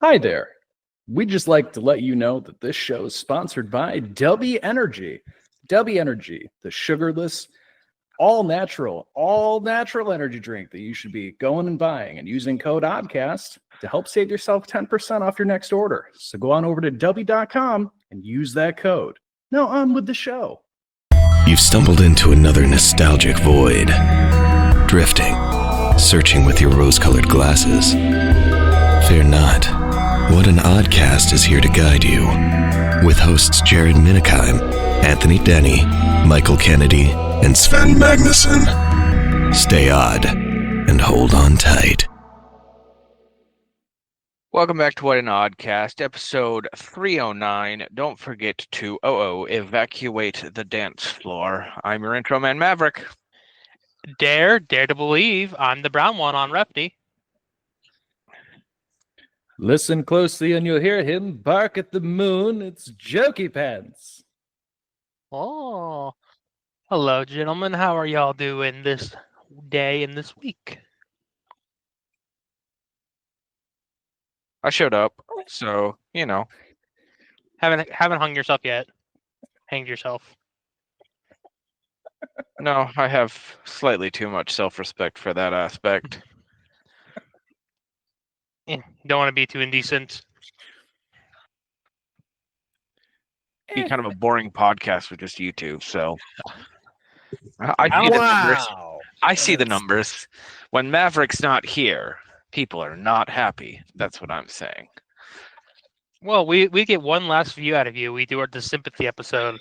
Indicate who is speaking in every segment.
Speaker 1: Hi there. We'd just like to let you know that this show is sponsored by W Energy. W Energy, the sugarless, all natural energy drink that you should be going and buying and using code Oddcast to help save yourself 10% off your next order. So go on over to W.com and use that code. Now on with the show.
Speaker 2: You've stumbled into another nostalgic void. Drifting, searching with your rose-colored glasses. Fear not. What an Oddcast is here to guide you. With hosts Jared Minikheim, Anthony Denny, Michael Kennedy, and Sven Magnuson. Stay odd and hold on tight.
Speaker 3: Welcome back to What an Oddcast, episode 309. Don't forget to evacuate the dance floor. I'm your intro man, Maverick.
Speaker 4: Dare to believe I'm the brown one on Repty.
Speaker 1: Listen closely and you'll hear him bark at the moon. It's Jokey Pants.
Speaker 4: Oh, hello, gentlemen. How are y'all doing this day and this week?
Speaker 3: I showed up, so, you know.
Speaker 4: Haven't hung yourself yet. Hanged yourself.
Speaker 3: No, I have slightly too much self-respect for that aspect.
Speaker 4: Don't want to be too indecent.
Speaker 3: Be kind of a boring podcast with just you two, so I see the numbers. I see the numbers. When Maverick's not here, people are not happy. That's what I'm saying.
Speaker 4: Well, we get one last view out of you. We do the sympathy episode.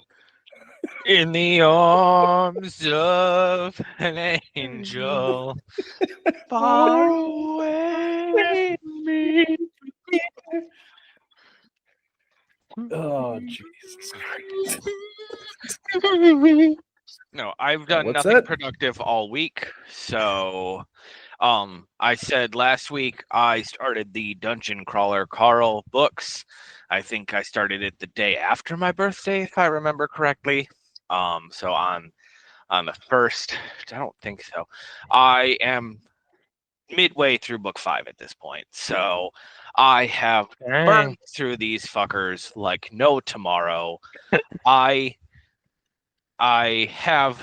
Speaker 3: In the arms of an angel, far away from me.
Speaker 1: Oh, Jesus Christ.
Speaker 3: No, I've done
Speaker 1: What's
Speaker 3: nothing
Speaker 1: that?
Speaker 3: productive all week. So, I said last week I started the dungeoncrawlercarl books. I think I started it the day after my birthday, if I remember correctly. So on the 1st, I don't think so. I am midway through book 5 at this point. So I have burned through these fuckers like no tomorrow. I have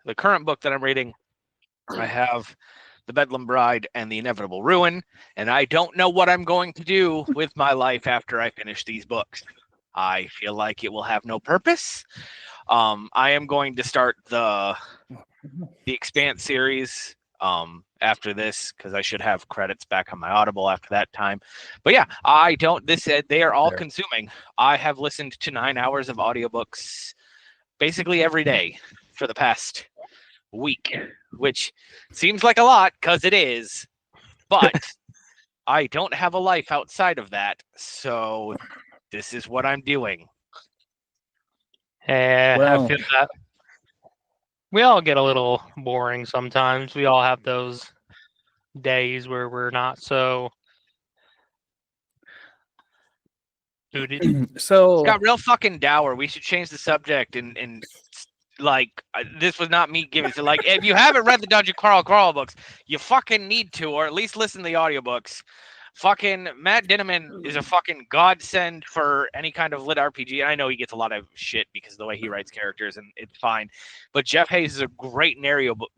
Speaker 3: the current book that I'm reading. I have The Bedlam Bride and The Inevitable Ruin, and I don't know what I'm going to do with my life after I finish these books. I feel like it will have no purpose. I am going to start the Expanse series after this because I should have credits back on my Audible after that time. But yeah, they are all consuming. I have listened to 9 hours of audiobooks basically every day for the past week, which seems like a lot because it is, but I don't have a life outside of that, so this is what I'm doing.
Speaker 4: I feel that. We all get a little boring sometimes. We all have those days where we're not so suited.
Speaker 1: So
Speaker 3: It's got real fucking dour. We should change the subject and like this was not me giving. So like, if you haven't read the dungeoncrawlercarl books, you fucking need to, or at least listen to the audiobooks. Fucking Matt Dinniman is a fucking godsend for any kind of lit RPG. I know he gets a lot of shit because of the way he writes characters, and it's fine. But Jeff Hayes is a great audiobook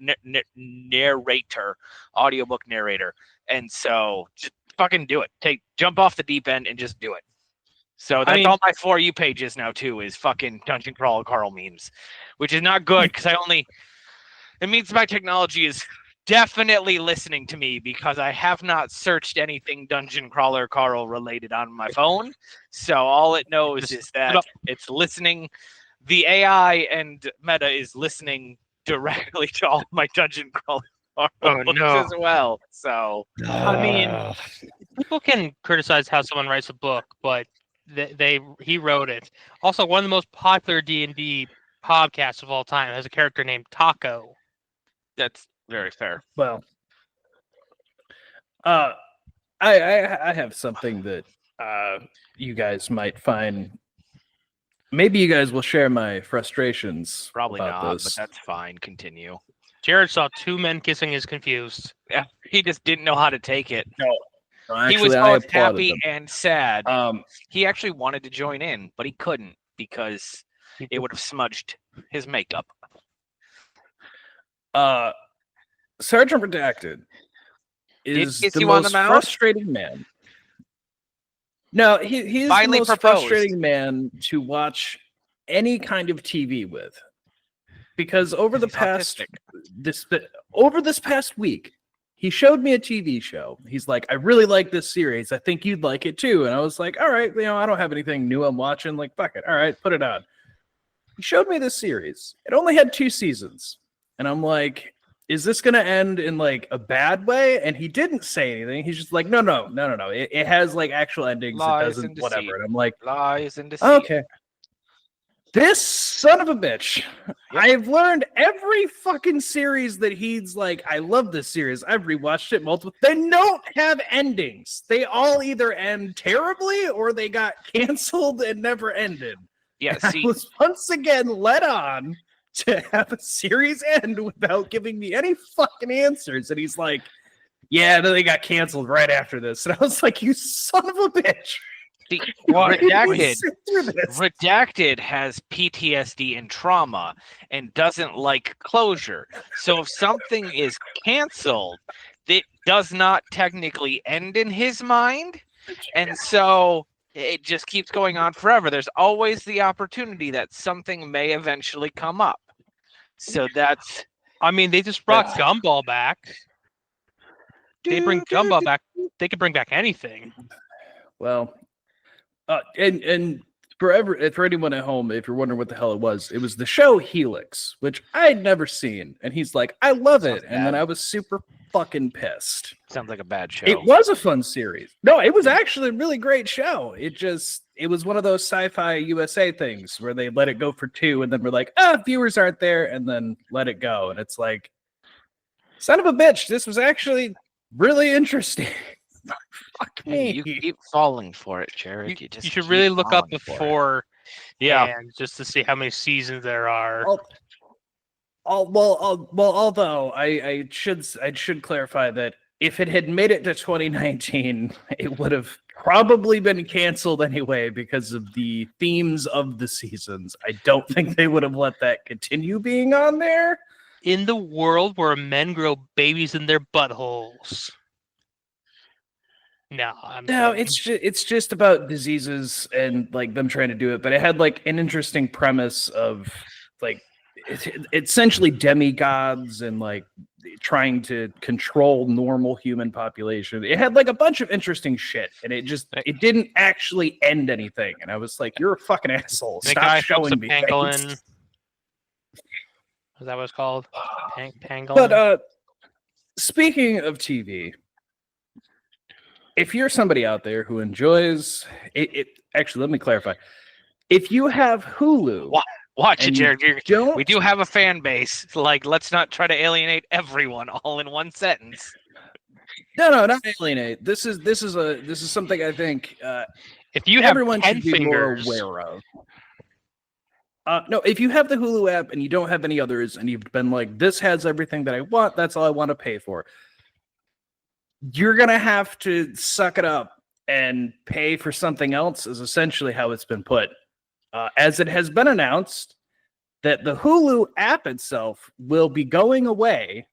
Speaker 3: narrator. And so just fucking do it. Jump off the deep end and just do it. So that's all my For You pages now too, is fucking dungeoncrawlercarl memes, which is not good because it means my technology is definitely listening to me because I have not searched anything dungeoncrawlercarl related on my phone. So all it knows is that it's listening. The AI and Meta is listening directly to all my dungeoncrawlercarl books as well. So
Speaker 4: I mean, people can criticize how someone writes a book, but he wrote it. Also, one of the most popular D&D podcasts of all time has a character named Taco.
Speaker 3: That's very fair.
Speaker 1: Well, I have something that you guys might find. Maybe you guys will share my frustrations.
Speaker 3: Probably
Speaker 1: about
Speaker 3: not,
Speaker 1: this.
Speaker 3: but that's fine. Continue.
Speaker 4: Jared saw two men kissing is confused.
Speaker 3: Yeah, he just didn't know how to take it.
Speaker 1: No,
Speaker 3: He was
Speaker 1: Actually, I
Speaker 3: both
Speaker 1: applauded
Speaker 3: happy
Speaker 1: them.
Speaker 3: and sad.
Speaker 1: Um,
Speaker 3: He actually wanted to join in, but he couldn't because it would have smudged his makeup.
Speaker 1: Sergeant Redacted is
Speaker 3: kiss
Speaker 1: the
Speaker 3: you on the
Speaker 1: most
Speaker 3: mouth?
Speaker 1: frustrating man. No, he is the
Speaker 3: Finally
Speaker 1: most
Speaker 3: proposed.
Speaker 1: frustrating man to watch any kind of TV with, because over the
Speaker 3: He's
Speaker 1: past
Speaker 3: autistic.
Speaker 1: this past week, he showed me a TV show. He's like, "I really like this series. I think you'd like it too." And I was like, "All right, I don't have anything new I'm watching. Like, fuck it. All right, put it on." He showed me this series. It only had 2 seasons, and I'm like, is this going to end in like a bad way? And he didn't say anything. He's just like, no. It has like actual endings.
Speaker 3: Lies
Speaker 1: it
Speaker 3: and
Speaker 1: doesn't,
Speaker 3: deceit.
Speaker 1: whatever. And I'm like,
Speaker 3: Lies and deceit.
Speaker 1: okay. This son of a bitch. I've learned every fucking series that he's like, I love this series. I've rewatched it multiple. They don't have endings. They all either end terribly or they got canceled and never ended.
Speaker 3: Yeah,
Speaker 1: I
Speaker 3: see,
Speaker 1: was once again led on to have a series end without giving me any fucking answers. And he's like, yeah, they got canceled right after this. And I was like, you son of a bitch.
Speaker 3: see
Speaker 1: Why did we
Speaker 3: Redacted.
Speaker 1: sit through this?
Speaker 3: Redacted has PTSD and trauma and doesn't like closure. So if something is canceled, it does not technically end in his mind. And so it just keeps going on forever. There's always the opportunity that something may eventually come up. So that's...
Speaker 4: I mean, they just brought Gumball back. They bring Gumball back. They could bring back anything.
Speaker 1: Well, and for anyone at home, if you're wondering what the hell it was the show Helix, which I'd never seen. And he's like, I love it. And then I was super fucking pissed.
Speaker 3: Sounds like a bad show.
Speaker 1: It was a fun series. No, it was actually a really great show. It was one of those sci-fi USA things where they let it go for 2 and then we're like, viewers aren't there, and then let it go. And it's like, son of a bitch, this was actually really interesting. Fuck me.
Speaker 3: You keep falling for it, Jared.
Speaker 4: You should really look up before,
Speaker 3: yeah,
Speaker 4: and just to see how many seasons there are.
Speaker 1: Although I should clarify that if it had made it to 2019, it would have probably been canceled anyway because of the themes of the seasons. I don't think they would have let that continue being on there.
Speaker 4: In the world where men grow babies in their buttholes. No,
Speaker 1: it's just about diseases and like them trying to do it, but it had like an interesting premise of like essentially demigods and like trying to control normal human population. It had like a bunch of interesting shit, and it didn't actually end anything. And I was like, "You're a fucking asshole. Stop showing me
Speaker 4: pangolin."
Speaker 1: things."
Speaker 4: Is that what it's called? Pangolin.
Speaker 1: But speaking of TV, if you're somebody out there who enjoys it, actually, let me clarify. If you have Hulu,
Speaker 3: watch it, Jared.
Speaker 1: Don't...
Speaker 3: We do have a fan base. Like, let's not try to alienate everyone all in one sentence.
Speaker 1: No, not alienate. This is something I think
Speaker 4: if you have
Speaker 1: everyone
Speaker 4: 10
Speaker 1: should be
Speaker 4: fingers.
Speaker 1: more aware of. No, if you have the Hulu app and you don't have any others, and you've been like, this has everything that I want, that's all I want to pay for, you're going to have to suck it up and pay for something else, is essentially how it's been put. As it has been announced that the Hulu app itself will be going away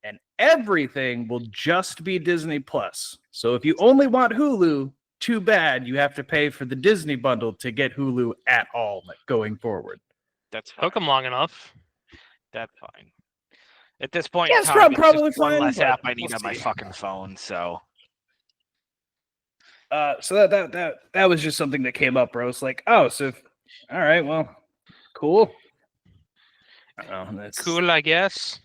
Speaker 1: and everything will just be Disney Plus. So if you only want Hulu, too bad, you have to pay for the Disney bundle to get Hulu at all going forward.
Speaker 3: That's fine.
Speaker 4: Took them long enough.
Speaker 3: That's fine. At this point,
Speaker 1: yeah,
Speaker 3: in time, it's
Speaker 1: probably
Speaker 3: just one
Speaker 1: fine,
Speaker 3: less app I need
Speaker 1: we'll
Speaker 3: on my
Speaker 1: see.
Speaker 3: fucking phone. So
Speaker 1: that was just something that came up where I was like, oh, so all right, well, cool. I don't know, that's
Speaker 4: Cool, I guess.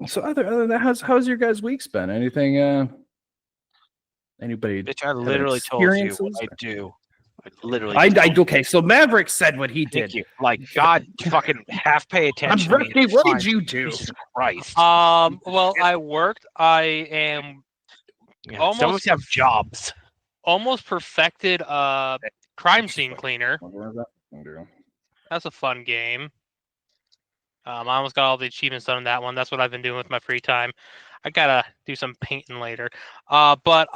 Speaker 1: So other than that, how's your guys' weeks been? Anything? Anybody?
Speaker 3: bitch, I literally told you what I do. I literally.
Speaker 1: Okay, so Maverick said what he did.
Speaker 3: Thank you. Like, God, fucking half pay attention.
Speaker 1: I'm ready. What did you do?
Speaker 3: Jesus Christ.
Speaker 4: Well, I worked. I am
Speaker 3: Yeah, some of us have jobs.
Speaker 4: almost perfected crime scene cleaner.
Speaker 1: Okay.
Speaker 4: That's a fun game. I almost got all the achievements done in that one. That's what I've been doing with my free time. I gotta do some painting later. But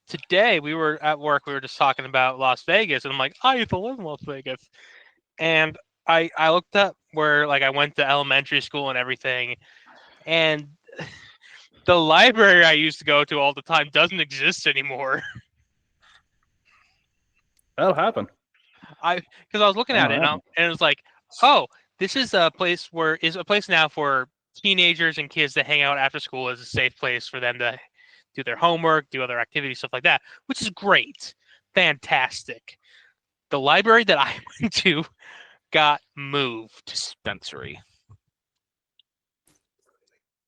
Speaker 4: today we were at work. We were just talking about Las Vegas, and I'm like, I used to live in Las Vegas, and I looked up where like I went to elementary school and everything, and the library I used to go to all the time doesn't exist anymore.
Speaker 1: That'll happen.
Speaker 4: Because I was looking at it and it was like, oh, this is a place now for teenagers and kids to hang out after school as a safe place for them to do their homework, do other activities, stuff like that, which is great. Fantastic. The library that I went to got moved.
Speaker 3: Dispensary.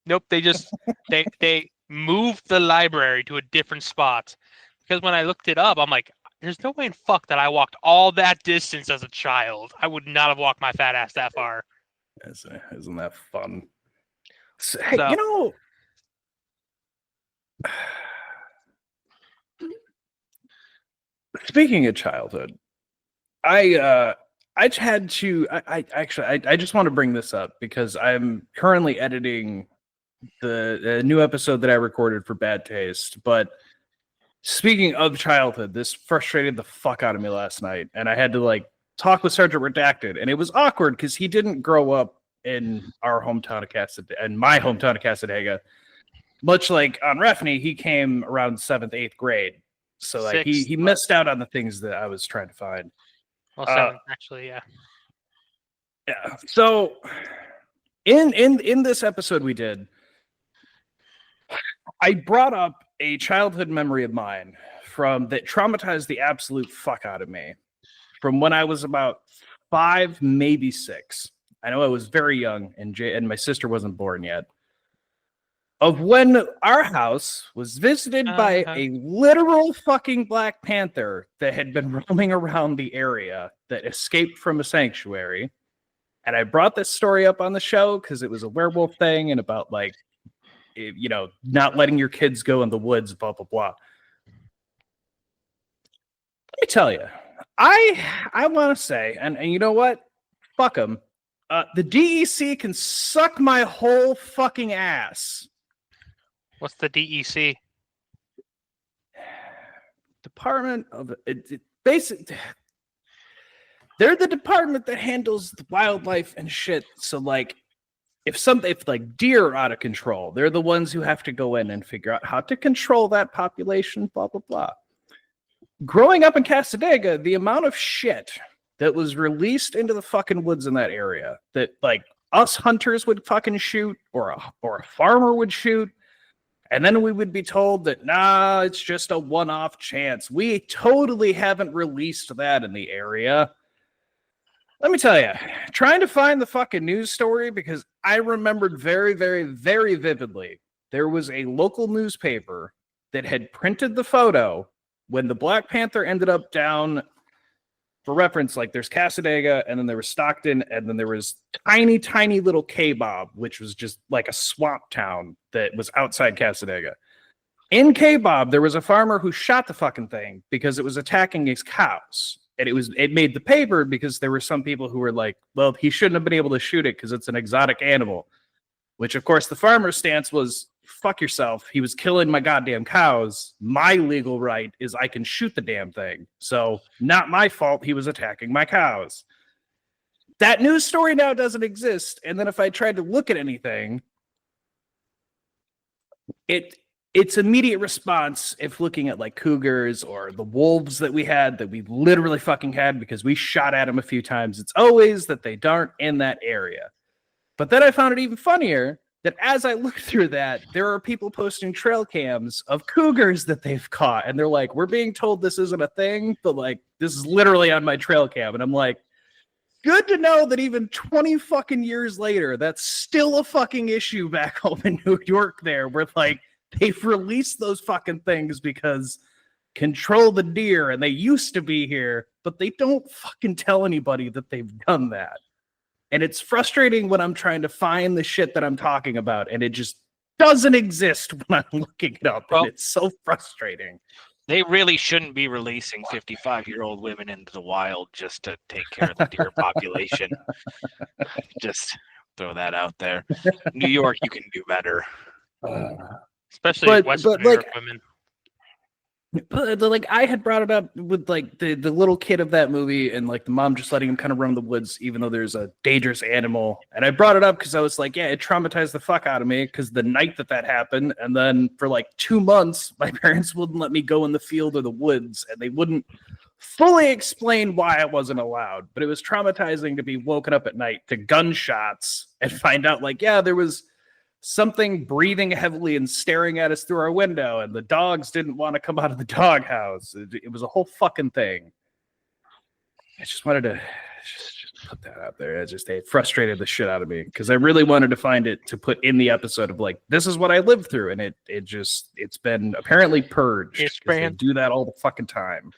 Speaker 4: Nope, they moved the library to a different spot. Because when I looked it up, I'm like, there's no way in fuck that I walked all that distance as a child. I would not have walked my fat ass that far.
Speaker 1: Isn't that fun? So, hey, you know, speaking of childhood, I just want to bring this up because I'm currently editing the new episode that I recorded for Bad Taste. But speaking of childhood, this frustrated the fuck out of me last night, and I had to like talk with Sergeant Redacted, and it was awkward because he didn't grow up in our hometown of Casadega, and my hometown of Casadega. Much like on Refney, he came around 7th, 8th grade. So like he missed out on the things that I was trying to find.
Speaker 4: Well, 7th, actually, yeah.
Speaker 1: Yeah. So in this episode we did, I brought up a childhood memory of mine that traumatized the absolute fuck out of me from when I was about 5, maybe 6. I know I was very young, and my sister wasn't born yet. Of when our house was visited by a literal fucking Black Panther that had been roaming around the area that escaped from a sanctuary. And I brought this story up on the show because it was a werewolf thing and about like, you know, not letting your kids go in the woods, blah, blah, blah. Let me tell you, I want to say, and you know what? Fuck them. The DEC can suck my whole fucking ass.
Speaker 4: What's the DEC?
Speaker 1: Department of Basic. They're the department that handles the wildlife and shit. So like, if like deer are out of control, they're the ones who have to go in and figure out how to control that population. Blah blah blah. Growing up in Casadega, the amount of shit that was released into the fucking woods in that area that like us hunters would fucking shoot or a farmer would shoot. And then we would be told that, nah, it's just a one-off chance. We totally haven't released that in the area. Let me tell you, trying to find the fucking news story, because I remembered very, very, very vividly, there was a local newspaper that had printed the photo when the Black Panther ended up down. For reference, like there's Casadega, and then there was Stockton, and then there was tiny, tiny little K-Bob, which was just like a swamp town that was outside Casadega. In K-Bob, there was a farmer who shot the fucking thing because it was attacking his cows. And it made the paper because there were some people who were like, well, he shouldn't have been able to shoot it because it's an exotic animal. Which, of course, the farmer's stance was, fuck yourself. He was killing my goddamn cows. My legal right is I can shoot the damn thing. So, not my fault he was attacking my cows. That news story now doesn't exist. And then if I tried to look at anything, its immediate response, if looking at like cougars or the wolves that we literally fucking had because we shot at them a few times, it's always that they aren't in that area. But then I found it even funnier that as I look through that, there are people posting trail cams of cougars that they've caught. And they're like, we're being told this isn't a thing, but like, this is literally on my trail cam. And I'm like, good to know that even 20 fucking years later, that's still a fucking issue back home in New York there, where like, they've released those fucking things because control the deer and they used to be here, but they don't fucking tell anybody that they've done that. And it's frustrating when I'm trying to find the shit that I'm talking about, and it just doesn't exist when I'm looking it up. Well, and it's so frustrating.
Speaker 3: They really shouldn't be releasing 55-year-old women into the wild just to take care of the deer population. Just throw that out there. New York, you can do better.
Speaker 4: Especially
Speaker 1: But
Speaker 4: Western New
Speaker 1: like
Speaker 4: York women.
Speaker 1: But like I had brought it up with like the little kid of that movie and like the mom just letting him kind of run in the woods even though there's a dangerous animal. And I brought it up because I was like, yeah, it traumatized the fuck out of me because the night that happened, and then for like 2 months, my parents wouldn't let me go in the field or the woods, and they wouldn't fully explain why I wasn't allowed. But it was traumatizing to be woken up at night to gunshots and find out like, yeah, there was something breathing heavily and staring at us through our window, and the dogs didn't want to come out of the doghouse. It was a whole fucking thing. I just wanted to just put that out there. It frustrated the shit out of me because I really wanted to find it to put in the episode of like, this is what I lived through, and it's been apparently purged. They do that all the fucking time.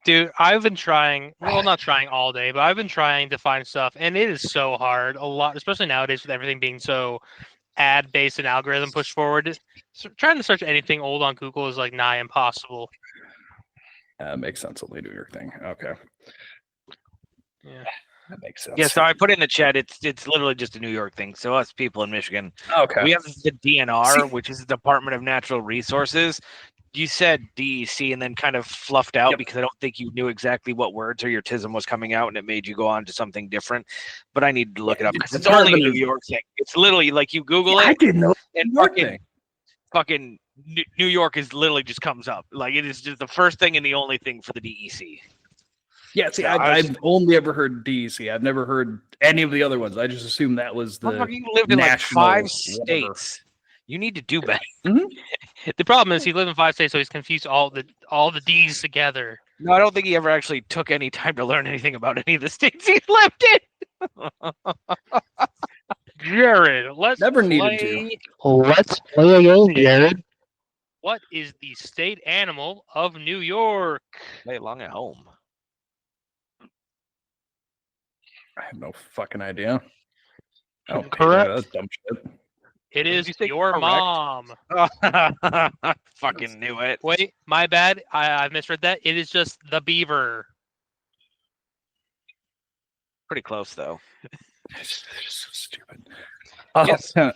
Speaker 4: Dude, I've been trying, well, not trying all day, but I've been trying to find stuff, and it is so hard. A lot, especially nowadays with everything being so ad-based and algorithm pushed forward. So trying to search anything old on Google is like nigh impossible.
Speaker 1: Makes sense. Only New York thing. Okay.
Speaker 4: Yeah,
Speaker 1: that makes sense.
Speaker 3: Yeah, so I put in the chat. It's literally just a New York thing. So us people in Michigan, we have the DNR, which is the Department of Natural Resources. You said DEC and then kind of fluffed out because I don't think you knew exactly what words or your tism was coming out, and it made you go on to something different. But I need to look it up because it's only a New York thing. It's literally like you Google it.
Speaker 1: I didn't know.
Speaker 3: And fucking New York is literally just comes up. Like it is just the first thing and the only thing for the DEC.
Speaker 1: Yeah, see, I've only ever heard DEC. I've never heard any of the other ones. I just assumed that was the
Speaker 3: you lived in like 5 states. You need to do better.
Speaker 4: Mm-hmm. The problem is he lived in 5 states, so he's confused all the D's together.
Speaker 3: No, I don't think he ever actually took any time to learn anything about any of the states he lived in.
Speaker 4: Jared, let's
Speaker 1: needed to.
Speaker 4: Let's play a game, Jared. What is the state animal of New York?
Speaker 3: Play along at home.
Speaker 1: I have no fucking idea. Oh,
Speaker 4: correct.
Speaker 1: That's dumb shit.
Speaker 4: It is your
Speaker 3: correct?
Speaker 4: mom.
Speaker 3: Fucking knew it.
Speaker 4: Wait, my bad. I misread that. It is just the beaver.
Speaker 3: Pretty close, though.
Speaker 1: It's just so stupid.
Speaker 3: Yes.
Speaker 1: Can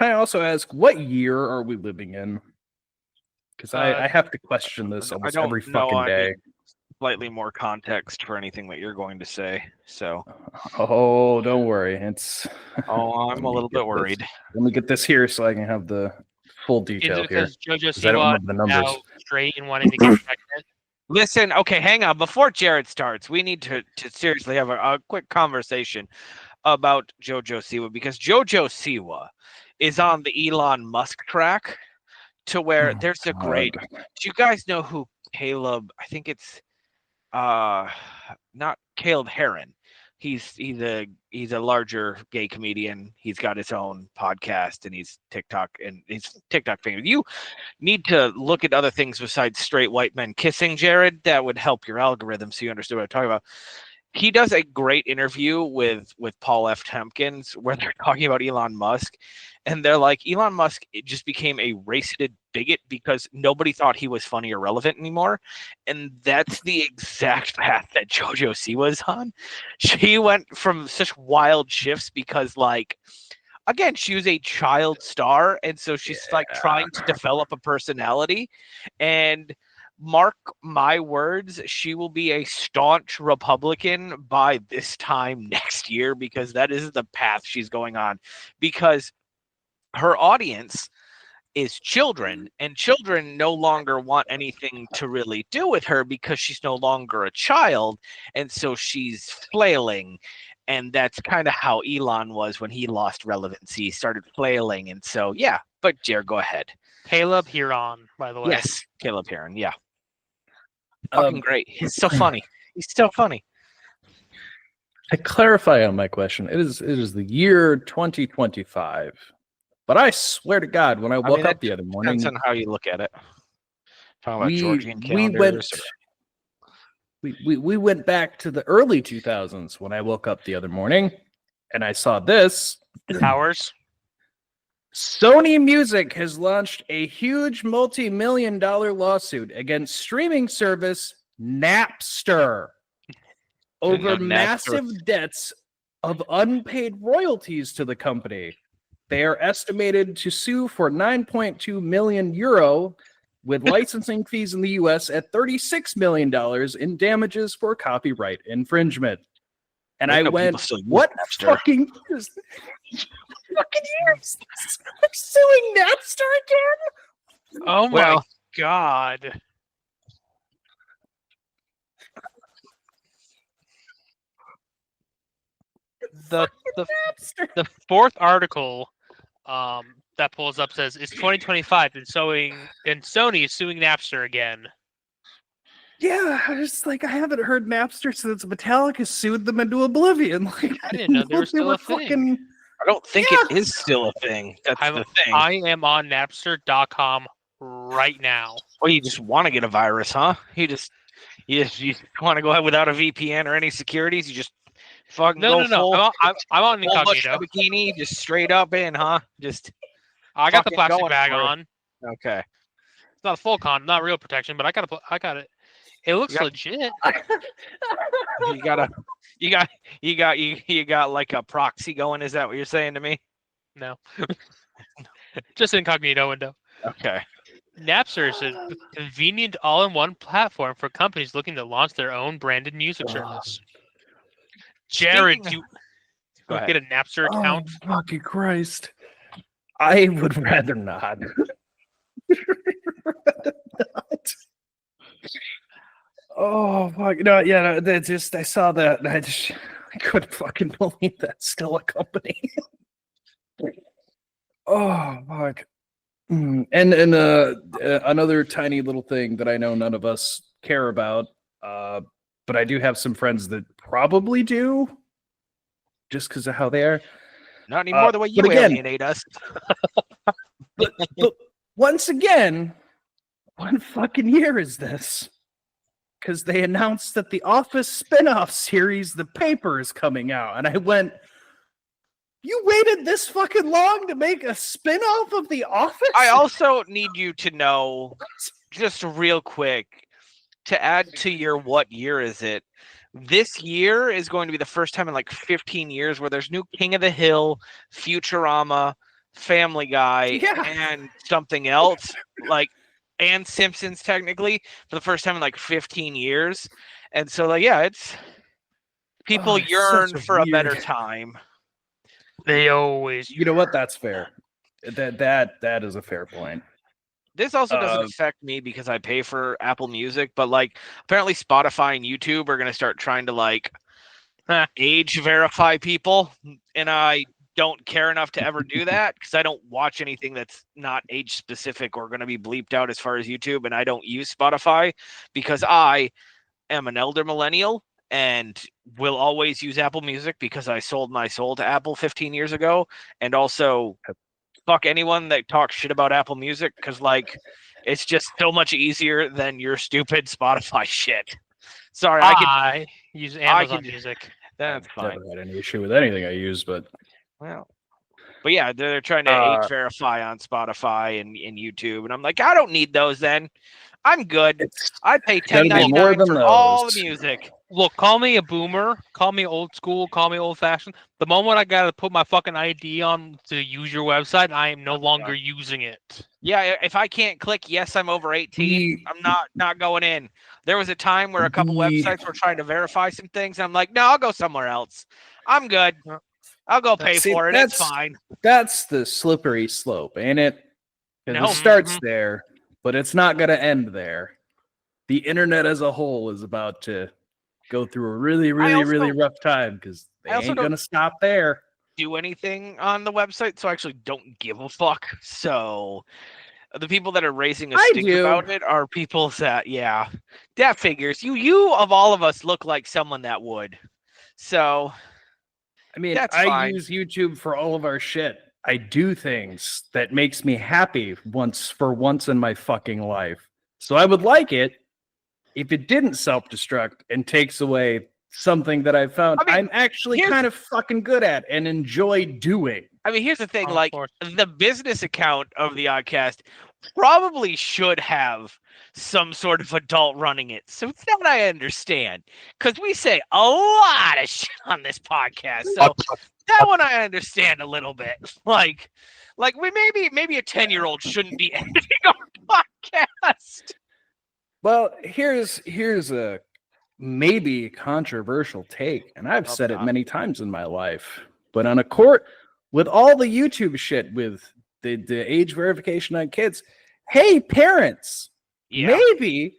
Speaker 1: I also ask, what year are we living in? Because I have to question this almost every fucking day.
Speaker 3: Slightly more context for anything that you're going to say. So.
Speaker 1: Oh, don't worry. It's.
Speaker 3: Oh, I'm a little bit worried.
Speaker 1: Let me get this here so I can have the full detail here.
Speaker 4: Because JoJo
Speaker 1: Siwa the numbers.
Speaker 4: now straight and wanting to get pregnant.
Speaker 3: Listen, okay, hang on. Before Jared starts, we need to seriously have a quick conversation about JoJo Siwa, because JoJo Siwa is on the Elon Musk track to where there's a great. Do you guys know who Caleb? I think it's not Caleb Heron. He's a larger gay comedian. He's got his own podcast and he's TikTok famous. You need to look at other things besides straight white men kissing, Jared. That would help your algorithm so you understand what I'm talking about. He does a great interview with Paul F. Tompkins where they're talking about Elon Musk, and they're like, Elon Musk just became a racist bigot because nobody thought he was funny or relevant anymore. And that's the exact path that JoJo Siwa was on. She went from such wild shifts because, like, again, she was a child star, and so she's like trying to develop a personality. And mark my words, she will be a staunch Republican by this time next year, because that is the path she's going on. Because her audience is children, and children no longer want anything to really do with her because she's no longer a child, and so she's flailing. And that's kind of how Elon was when he lost relevancy. He started flailing, and so yeah. But Jared, go ahead.
Speaker 4: Caleb Huron, by the way.
Speaker 3: Yes, Caleb Huron. Yeah, fucking great. He's so funny. He's so funny.
Speaker 1: To clarify on my question, it is the year 2025. But I swear to God, when I woke up the other morning,
Speaker 3: depends on how you look at it. Talking about Georgian calendars.
Speaker 1: We went back to the early 2000s when I woke up the other morning, and I saw this.
Speaker 4: Towers.
Speaker 1: Sony Music has launched a huge multi-million-dollar lawsuit against streaming service Napster over massive debts of unpaid royalties to the company. They are estimated to sue for 9.2 million euro, with licensing fees in the U.S. at $36 million in damages for copyright infringement. And I went, what fucking years? Fucking years? I'm suing Napster again?
Speaker 4: Oh my god. The fourth article that pulls up says it's 2025 and Sony is suing Napster again.
Speaker 1: Yeah, I was like, I haven't heard Napster since Metallica sued them into oblivion. Like,
Speaker 4: I didn't know they were still a thing.
Speaker 3: I don't think it is still a thing. That's the thing.
Speaker 4: I am on Napster.com right now.
Speaker 3: Well, you just want to get a virus, huh? You want to go ahead without a VPN or any securities? You just fucking
Speaker 4: no.
Speaker 3: Full,
Speaker 4: I'm on incognito.
Speaker 3: Bikini, just straight up in, huh?
Speaker 4: I got the plastic bag on.
Speaker 3: Okay.
Speaker 4: It's not a full con, not real protection, but I got it. It looks legit.
Speaker 3: You got like a proxy going. Is that what you're saying to me?
Speaker 4: No. Just incognito window.
Speaker 3: Okay.
Speaker 4: Napster is a convenient all-in-one platform for companies looking to launch their own branded music service. Jared, do you get a Napster account?
Speaker 1: Oh, fucking Christ. I would rather not. Oh, fuck. No, yeah, no, I saw that. And I couldn't fucking believe that's still a company. Oh, fuck. And another tiny little thing that I know none of us care about, but I do have some friends that probably do, just because of how they are.
Speaker 3: Not anymore the way you alienate us.
Speaker 1: but once again, what fucking year is this? Because they announced that the Office spin-off series, The Paper, is coming out. And I went, you waited this fucking long to make a spin-off of The Office?
Speaker 3: I also need you to know, just real quick, to add to your what year is it, this year is going to be the first time in like 15 years where there's new King of the Hill, Futurama, Family Guy, and something else, and Simpsons technically, for the first time in like 15 years. And so it's people yearn for a better time.
Speaker 4: They always.
Speaker 1: You know what? That's fair. That is a fair point.
Speaker 3: This also doesn't affect me because I pay for Apple Music, but apparently Spotify and YouTube are going to start trying to age verify people, and I don't care enough to ever do that because I don't watch anything that's not age specific or going to be bleeped out as far as YouTube, and I don't use Spotify because I am an elder millennial and will always use Apple Music because I sold my soul to Apple 15 years ago, and also fuck anyone that talks shit about Apple Music because it's just so much easier than your stupid Spotify shit. Sorry,
Speaker 4: I use Amazon Music.
Speaker 3: That's fine.
Speaker 1: Never had any issue with anything I use, but
Speaker 3: yeah, they're trying to age verify on Spotify and YouTube, and I'm like, I don't need those. Then I'm good. I pay $10.99 for all the music.
Speaker 4: Look, call me a boomer, call me old school, call me old fashioned. The moment I gotta put my fucking ID on to use your website, I am no longer using it.
Speaker 3: Yeah, if I can't click yes, I'm over 18, I'm not going in. There was a time where a couple websites were trying to verify some things, and I'm like, no, I'll go somewhere else. I'm good. I'll go pay for it. It's fine.
Speaker 1: That's the slippery slope, ain't it? It starts there, but it's not going to end there. The internet as a whole is about to go through a really, really, really rough time because they ain't going to stop there.
Speaker 3: Do anything on the website, so I actually don't give a fuck. So the people that are raising a stink about it are people that, that figures. You of all of us look like someone that would. So
Speaker 1: I mean, I use YouTube for all of our shit. I do things that makes me happy for once in my fucking life. So I would like it if it didn't self-destruct and takes away something that I found I'm actually kind of fucking good at and enjoy doing.
Speaker 3: I mean, here's the thing, the business account of the Oddcast probably should have some sort of adult running it. So that I understand. Because we say a lot of shit on this podcast. So That one I understand a little bit. Like we maybe a 10-year-old shouldn't be editing our podcast.
Speaker 1: Well, here's a maybe controversial take, and I've said it many times in my life. But on a court with all the YouTube shit with the age verification on kids, hey parents, maybe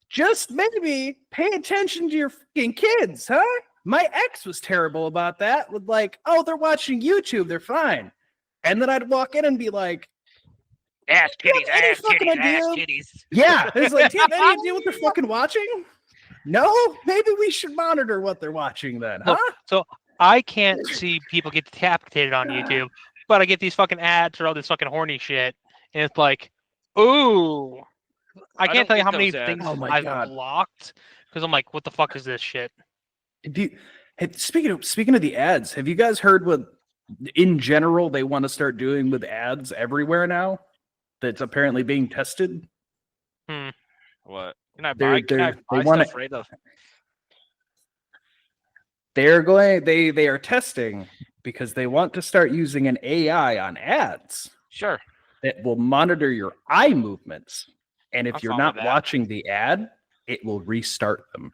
Speaker 1: just maybe pay attention to your fucking kids, huh? My ex was terrible about that. With like, oh, they're watching YouTube, they're fine. And then I'd walk in and be like,
Speaker 3: ass titties.
Speaker 1: Yeah, it's like, do you have any idea what they're fucking watching? No, maybe we should monitor what they're watching then, huh?
Speaker 4: So I can't see people get decapitated on YouTube, but I get these fucking ads or all this fucking horny shit, and it's like, ooh, I can't tell you how many things I've blocked because I'm like, what the fuck is this shit?
Speaker 1: Speaking of the ads, have you guys heard what in general they want to start doing with ads everywhere now? That's apparently being tested.
Speaker 3: What? Can I buy stuff right off?
Speaker 1: They are testing because they want to start using an AI on ads.
Speaker 3: Sure.
Speaker 1: That will monitor your eye movements. And if you're not watching the ad, it will restart them.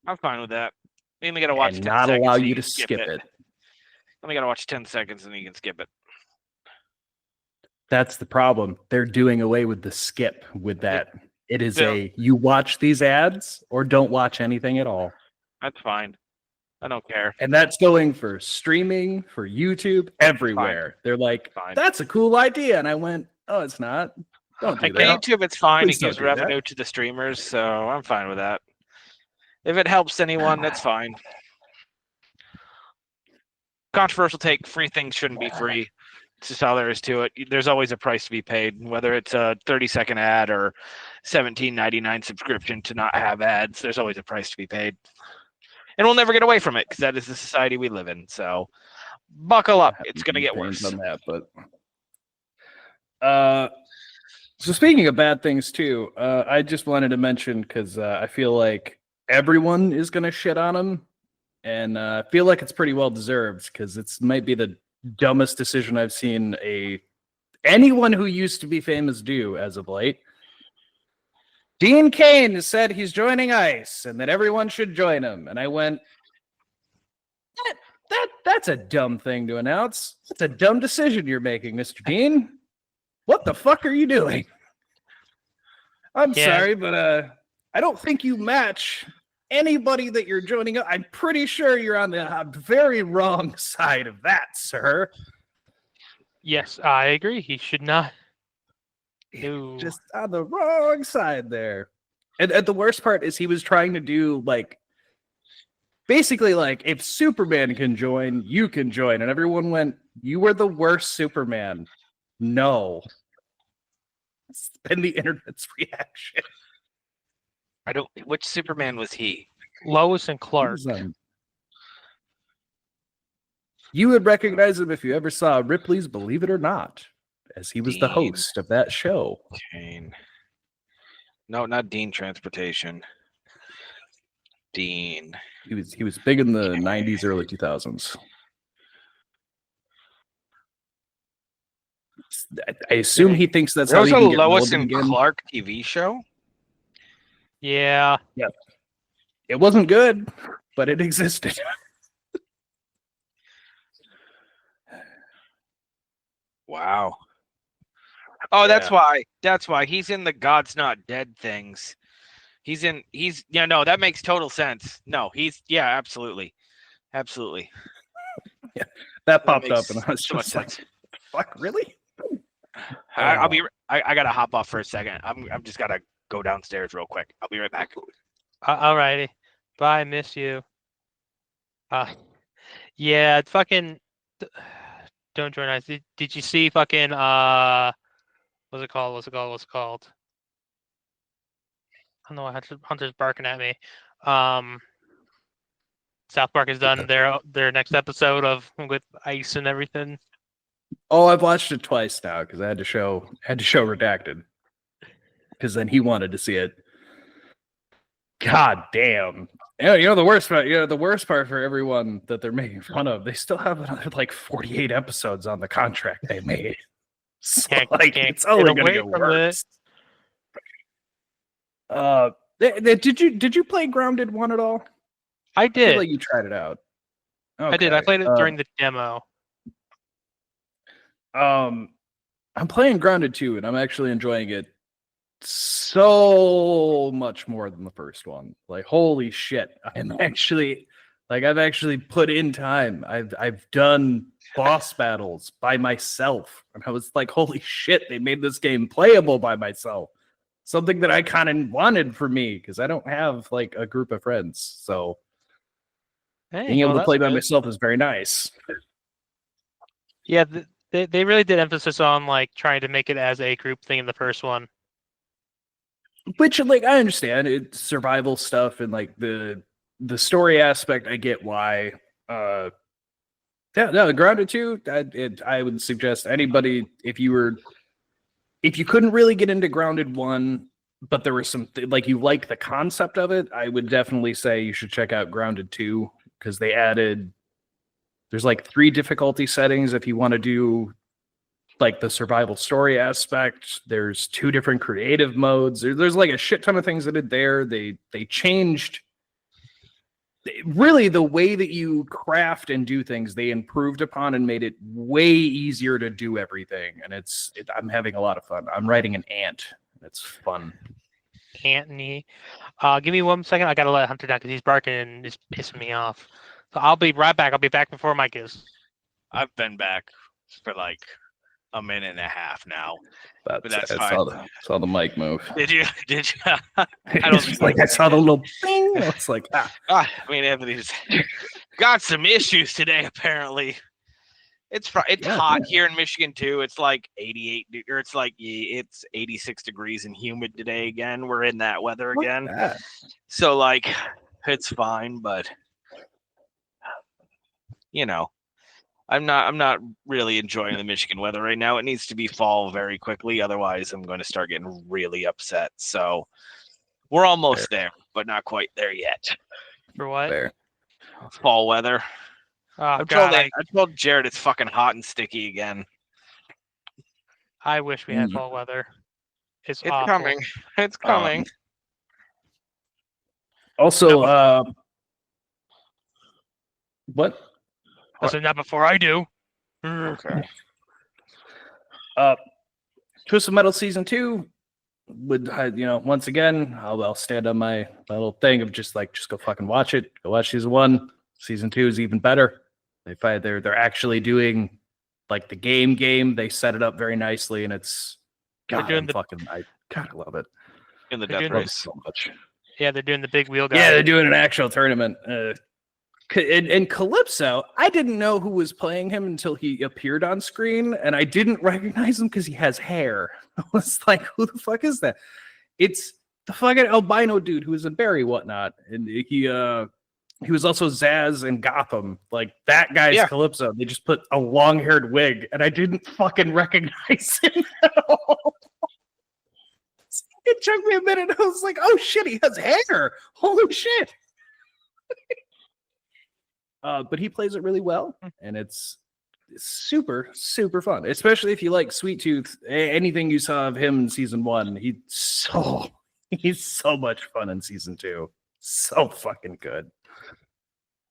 Speaker 3: I'm fine with that. You only gotta watch
Speaker 1: and
Speaker 3: 10
Speaker 1: not
Speaker 3: seconds
Speaker 1: allow
Speaker 3: and
Speaker 1: you to skip it.
Speaker 3: Only gotta watch 10 seconds and you can skip it.
Speaker 1: That's the problem. They're doing away with the skip with that. It is you watch these ads or don't watch anything at all.
Speaker 3: That's fine. I don't care.
Speaker 1: And that's going for streaming, for YouTube, everywhere. They're like, that's a cool idea. And I went, oh, it's not. Don't do that.
Speaker 3: YouTube, it's fine.
Speaker 1: Please
Speaker 3: it gives revenue to the streamers, so I'm fine with that. If it helps anyone, that's fine. Controversial take, free things shouldn't be free. It's just how there is to it. There's always a price to be paid, whether it's a 30-second ad or $17.99 subscription to not have ads. There's always a price to be paid. And we'll never get away from it because that is the society we live in. So buckle up. It's going to get worse.
Speaker 1: On that, but so speaking of bad things too, I just wanted to mention because I feel like everyone is going to shit on him. And I feel like it's pretty well deserved because it's might be the dumbest decision I've seen anyone who used to be famous do as of late. Dean Cain has said he's joining ICE and that everyone should join him. And I went, that's a dumb thing to announce. That's a dumb decision you're making, Mr. Dean. What the fuck are you doing? I'm sorry, but I don't think you match anybody that you're joining up. I'm pretty sure you're on the very wrong side of that, sir.
Speaker 4: Yes, I agree. He should not.
Speaker 1: Just on the wrong side there. And the worst part is he was trying to do basically if Superman can join, you can join. And everyone went, you were the worst Superman. No. It's been the internet's reaction.
Speaker 3: Which Superman was he?
Speaker 4: Lois and Clark.
Speaker 1: You would recognize him if you ever saw Ripley's Believe It or Not, as he was the host of that show.
Speaker 3: Kane. No, not Dean Transportation. Dean.
Speaker 1: He was big in the 90s, early 2000s. I assume he thinks that's how he can get
Speaker 3: Lois and Clark TV show.
Speaker 4: Yeah.
Speaker 1: Yep. It wasn't good, but it existed.
Speaker 3: Wow. Oh, that's why. That's why he's in the God's Not Dead things. No, that makes total sense. No, absolutely. Absolutely.
Speaker 1: Yeah. That popped up and I was just like, fuck, really?
Speaker 3: I gotta hop off for a second. I'm just gotta go downstairs real quick. I'll be right back.
Speaker 4: Alrighty. Bye, miss you. Yeah, fucking don't join us. Did you see fucking what's it called? I don't know, Hunter's barking at me. South Park has done their next episode with Ice and everything.
Speaker 1: Oh, I've watched it twice now because I had to show Redacted. Because then he wanted to see it. God damn. Yeah, the worst part. The worst part for everyone that they're making fun of, they still have another like 48 episodes on the contract they made. So
Speaker 4: Can't
Speaker 1: it's only
Speaker 4: get
Speaker 1: gonna
Speaker 4: away
Speaker 1: get
Speaker 4: from
Speaker 1: worse. Did you play Grounded 1 at all?
Speaker 4: I
Speaker 1: I feel
Speaker 4: did.
Speaker 1: like you tried it out.
Speaker 4: I did. I
Speaker 1: Okay.
Speaker 4: played it during the demo.
Speaker 1: I'm playing Grounded 2, and I'm actually enjoying it so much more than the first one. Like, holy shit. I've actually put in time. I've done boss battles by myself. And I was like, holy shit, they made this game playable by myself. Something that I kind of wanted for me, because I don't have like a group of friends. So being able to play by myself is very nice.
Speaker 4: Yeah, they really did emphasis on like trying to make it as a group thing in the first one.
Speaker 1: Which, like, I understand it's survival stuff and like the story aspect. I get why. Grounded 2. I would suggest anybody, if you couldn't really get into Grounded 1, but there was some like you like the concept of it, I would definitely say you should check out Grounded 2, because there's like 3 difficulty settings if you want to do like the survival story aspect. There's 2 different creative modes. There's like a shit ton of things that did there. They changed really the way that you craft and do things. They improved upon and made it way easier to do everything. And I'm having a lot of fun. I'm writing an ant. It's fun.
Speaker 4: Anthony, give me 1 second. I gotta let Hunter down because he's barking and it's pissing me off. So I'll be right back. I'll be back before Mike is.
Speaker 3: I've been back for like a minute and a half now. But that's
Speaker 1: I
Speaker 3: fine.
Speaker 1: saw the mic move.
Speaker 3: Did you?
Speaker 1: I saw the little bing. It's like,
Speaker 3: I mean, Anthony's got some issues today, apparently. It's hot here in Michigan too. It's like 88, or it's 86 degrees and humid today again. We're in that weather again. So like, it's fine, but I'm not really enjoying the Michigan weather right now. It needs to be fall very quickly, otherwise I'm going to start getting really upset. So we're almost there, but not quite there yet.
Speaker 4: For what?
Speaker 1: Fair.
Speaker 3: Fall weather.
Speaker 4: Oh,
Speaker 3: I told Jared it's fucking hot and sticky again.
Speaker 4: I wish we had fall weather. It's awful.
Speaker 3: Coming. It's coming.
Speaker 1: Also, what?
Speaker 4: So not before I do.
Speaker 3: Okay.
Speaker 1: Twisted Metal Season 2 would, once again, I'll stand on my little thing of just go fucking watch it. Go watch Season 1. Season 2 is even better. They're actually doing like the game. They set it up very nicely, and it's I love it.
Speaker 3: In the Death Race
Speaker 1: so much.
Speaker 4: Yeah, they're doing the big wheel guy.
Speaker 1: Yeah, they're doing an actual tournament. And Calypso, I didn't know who was playing him until he appeared on screen, and I didn't recognize him because he has hair. I was like, who the fuck is that? It's the fucking albino dude who was in Barry Whatnot, and he was also Zaz in Gotham. Like, that guy's Calypso. They just put a long-haired wig, and I didn't fucking recognize him at all. It took me a minute. I was like, oh shit, he has hair. Holy shit. But he plays it really well, and it's super, super fun. Especially if you like Sweet Tooth. Anything you saw of him in Season 1, he's so much fun in Season 2. So fucking good.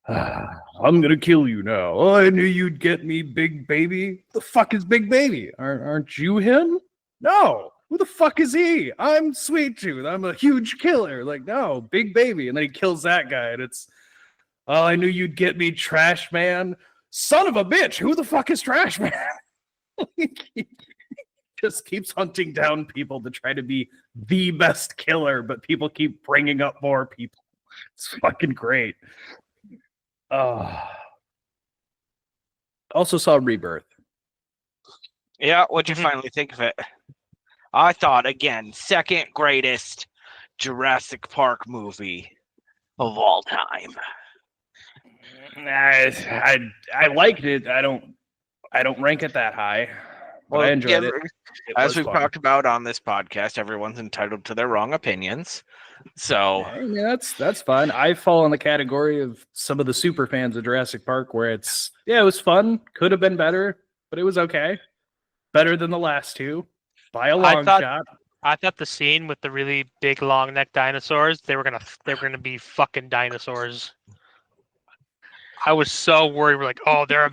Speaker 1: I'm gonna kill you now. Oh, I knew you'd get me, Big Baby. The fuck is Big Baby? Aren't you him? No. Who the fuck is he? I'm Sweet Tooth. I'm a huge killer. Like, no, Big Baby. And then he kills that guy, and it's, oh, I knew you'd get me, Trash Man. Son of a bitch. Who the fuck is Trash Man? He just keeps hunting down people to try to be the best killer, but people keep bringing up more people. It's fucking great. Also saw Rebirth.
Speaker 3: Yeah, what'd you finally think of it? I thought, again, second greatest Jurassic Park movie of all time.
Speaker 1: I liked it. I don't rank it that high. But I enjoyed it.
Speaker 3: As
Speaker 1: was
Speaker 3: we've
Speaker 1: fun.
Speaker 3: talked about on this podcast, everyone's entitled to their wrong opinions. So
Speaker 1: I mean, that's fine. I fall in the category of some of the super fans of Jurassic Park, where it was fun, could have been better, but it was okay, better than the last two by a long shot.
Speaker 4: I thought the scene with the really big long neck dinosaurs, they were gonna be fucking dinosaurs. I was so worried. We're like, oh, they're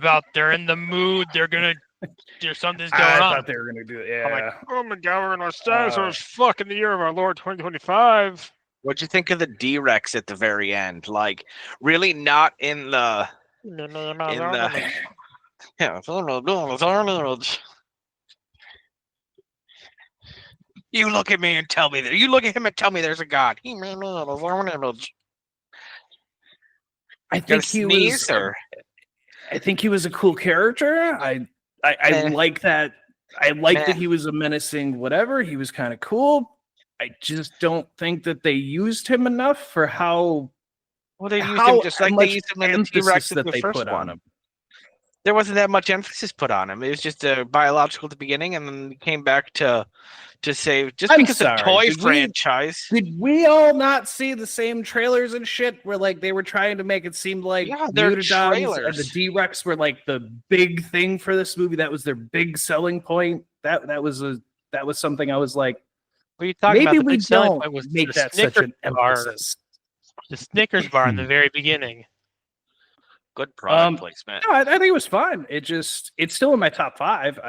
Speaker 4: in the mood. There's something's going on.
Speaker 1: I thought they were gonna do it. Yeah.
Speaker 4: I'm like, oh my god, we're gonna dinosaurs fucking the year of our Lord 2025.
Speaker 3: what'd you think of the D-Rex at the very end? Like, really not in the You look at me and tell me that. You look at him and tell me there's a god.
Speaker 1: I think he was. I think he was a cool character. I like that. I like that he was a menacing whatever. He was kind of cool. I just don't think that they used him enough for how.
Speaker 3: Well, they used him just like they used him in the T-Rex
Speaker 1: that
Speaker 3: the
Speaker 1: they
Speaker 3: first
Speaker 1: put
Speaker 3: one.
Speaker 1: on him.
Speaker 3: There wasn't that much emphasis put on him. It was just a biological at the beginning, and then he came back to save just because of toy franchise.
Speaker 1: Did we all not see the same trailers and shit where like they were trying to make it seem like
Speaker 3: they're
Speaker 1: Mutadons
Speaker 3: trailers.
Speaker 1: and the D-Rex were like the big thing for this movie? That was their big selling point. That was something I was like,
Speaker 4: what are you talking
Speaker 1: maybe
Speaker 4: about? The
Speaker 1: we
Speaker 4: big selling
Speaker 1: don't
Speaker 4: point was
Speaker 1: make
Speaker 4: the
Speaker 1: that such
Speaker 4: Snickers
Speaker 1: an emphasis.
Speaker 4: The Snickers bar in the very beginning.
Speaker 3: Good product placement.
Speaker 1: No, I think it was fine. It's still in my top 5.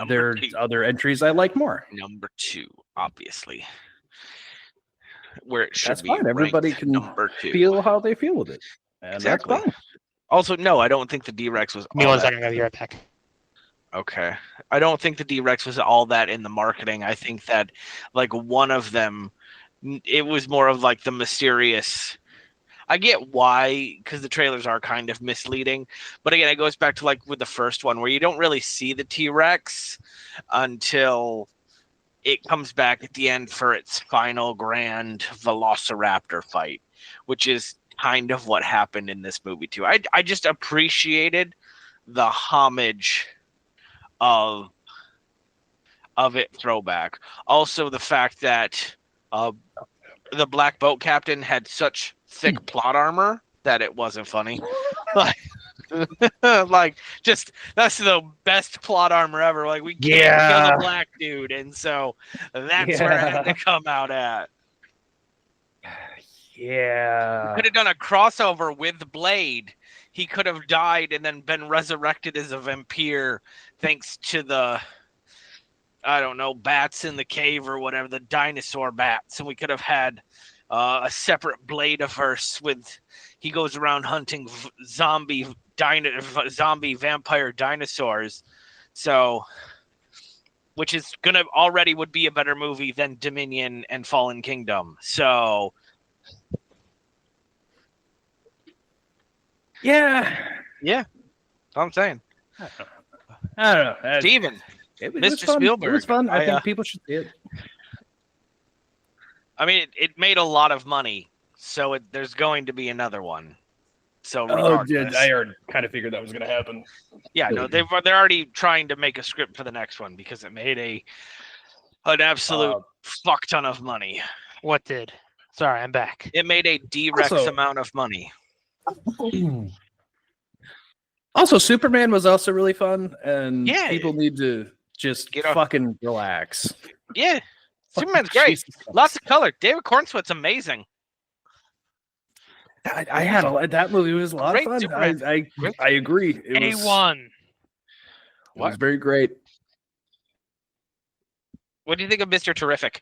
Speaker 1: There's other entries I like more.
Speaker 3: Number 2, obviously, where it should
Speaker 1: That's
Speaker 3: be.
Speaker 1: fine. Everybody can
Speaker 3: number 2.
Speaker 1: feel how they feel with it. And
Speaker 3: Exactly.
Speaker 1: That's fine.
Speaker 3: Also, no, I don't think the D-Rex was.
Speaker 4: Give me 1 second, I'll be right back.
Speaker 3: Okay. I don't think the D-Rex was all that in the marketing. I think that, like, one of them, it was more of, like, the mysterious. I get why, because the trailers are kind of misleading. But, again, it goes back to, like, with the first one, where you don't really see the T-Rex until it comes back at the end for its final grand Velociraptor fight, which is kind of what happened in this movie, too. I just appreciated the homage of it throwback. Also, the fact that the black boat captain had such thick plot armor that it wasn't funny. Like, just that's the best plot armor ever. Like, we can't kill the black dude, and so that's where it had to come out at.
Speaker 1: Yeah.
Speaker 3: Could have done a crossover with Blade. He could have died and then been resurrected as a vampire thanks to the, I don't know, bats in the cave or whatever, the dinosaur bats. And we could have had a separate Blade-averse with, he goes around hunting zombie vampire dinosaurs. So, which is going to already would be a better movie than Dominion and Fallen Kingdom. So,
Speaker 1: yeah,
Speaker 3: that's what I'm saying.
Speaker 1: I don't know.
Speaker 3: Steven,
Speaker 1: Mr.
Speaker 3: Spielberg.
Speaker 1: It was fun. I think people should see it.
Speaker 3: I mean, it made a lot of money, so there's going to be another one. So
Speaker 1: I already kind of figured that was going to happen.
Speaker 3: Yeah, no, they're already trying to make a script for the next one because it made an absolute fuck ton of money.
Speaker 4: What did? Sorry, I'm back.
Speaker 3: It made a D-Rex amount of money.
Speaker 1: Also, Superman was also really fun, and
Speaker 3: Yeah.
Speaker 1: people need to just fucking relax.
Speaker 3: Yeah, Superman's great. Lots of color. David Cornsweet's amazing.
Speaker 1: I had that movie was a lot of fun.
Speaker 3: Superman.
Speaker 1: I agree. It
Speaker 4: A1.
Speaker 1: was very great.
Speaker 3: What do you think of Mr. Terrific?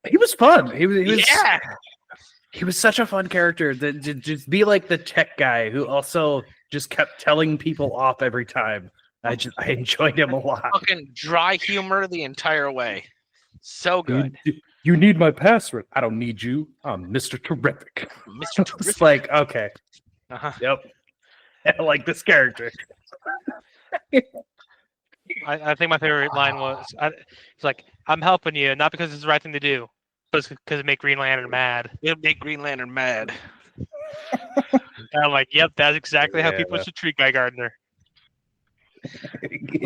Speaker 1: He was fun. He was
Speaker 3: Yeah.
Speaker 1: He was such a fun character that just be like the tech guy who also just kept telling people off every time. I enjoyed him a lot.
Speaker 3: Fucking dry humor the entire way. So good.
Speaker 1: You need my password. I don't need you. I'm Mr. Terrific.
Speaker 3: Mr. Terrific.
Speaker 1: It's like, okay.
Speaker 3: Uh-huh.
Speaker 1: Yep. I like this character.
Speaker 4: I think my favorite line was, it's like, I'm helping you, not because it's the right thing to do, but because it make Green Lantern mad.
Speaker 3: It'll make Green Lantern mad.
Speaker 4: And I'm like, yep, that's exactly how people should treat Guy Gardner.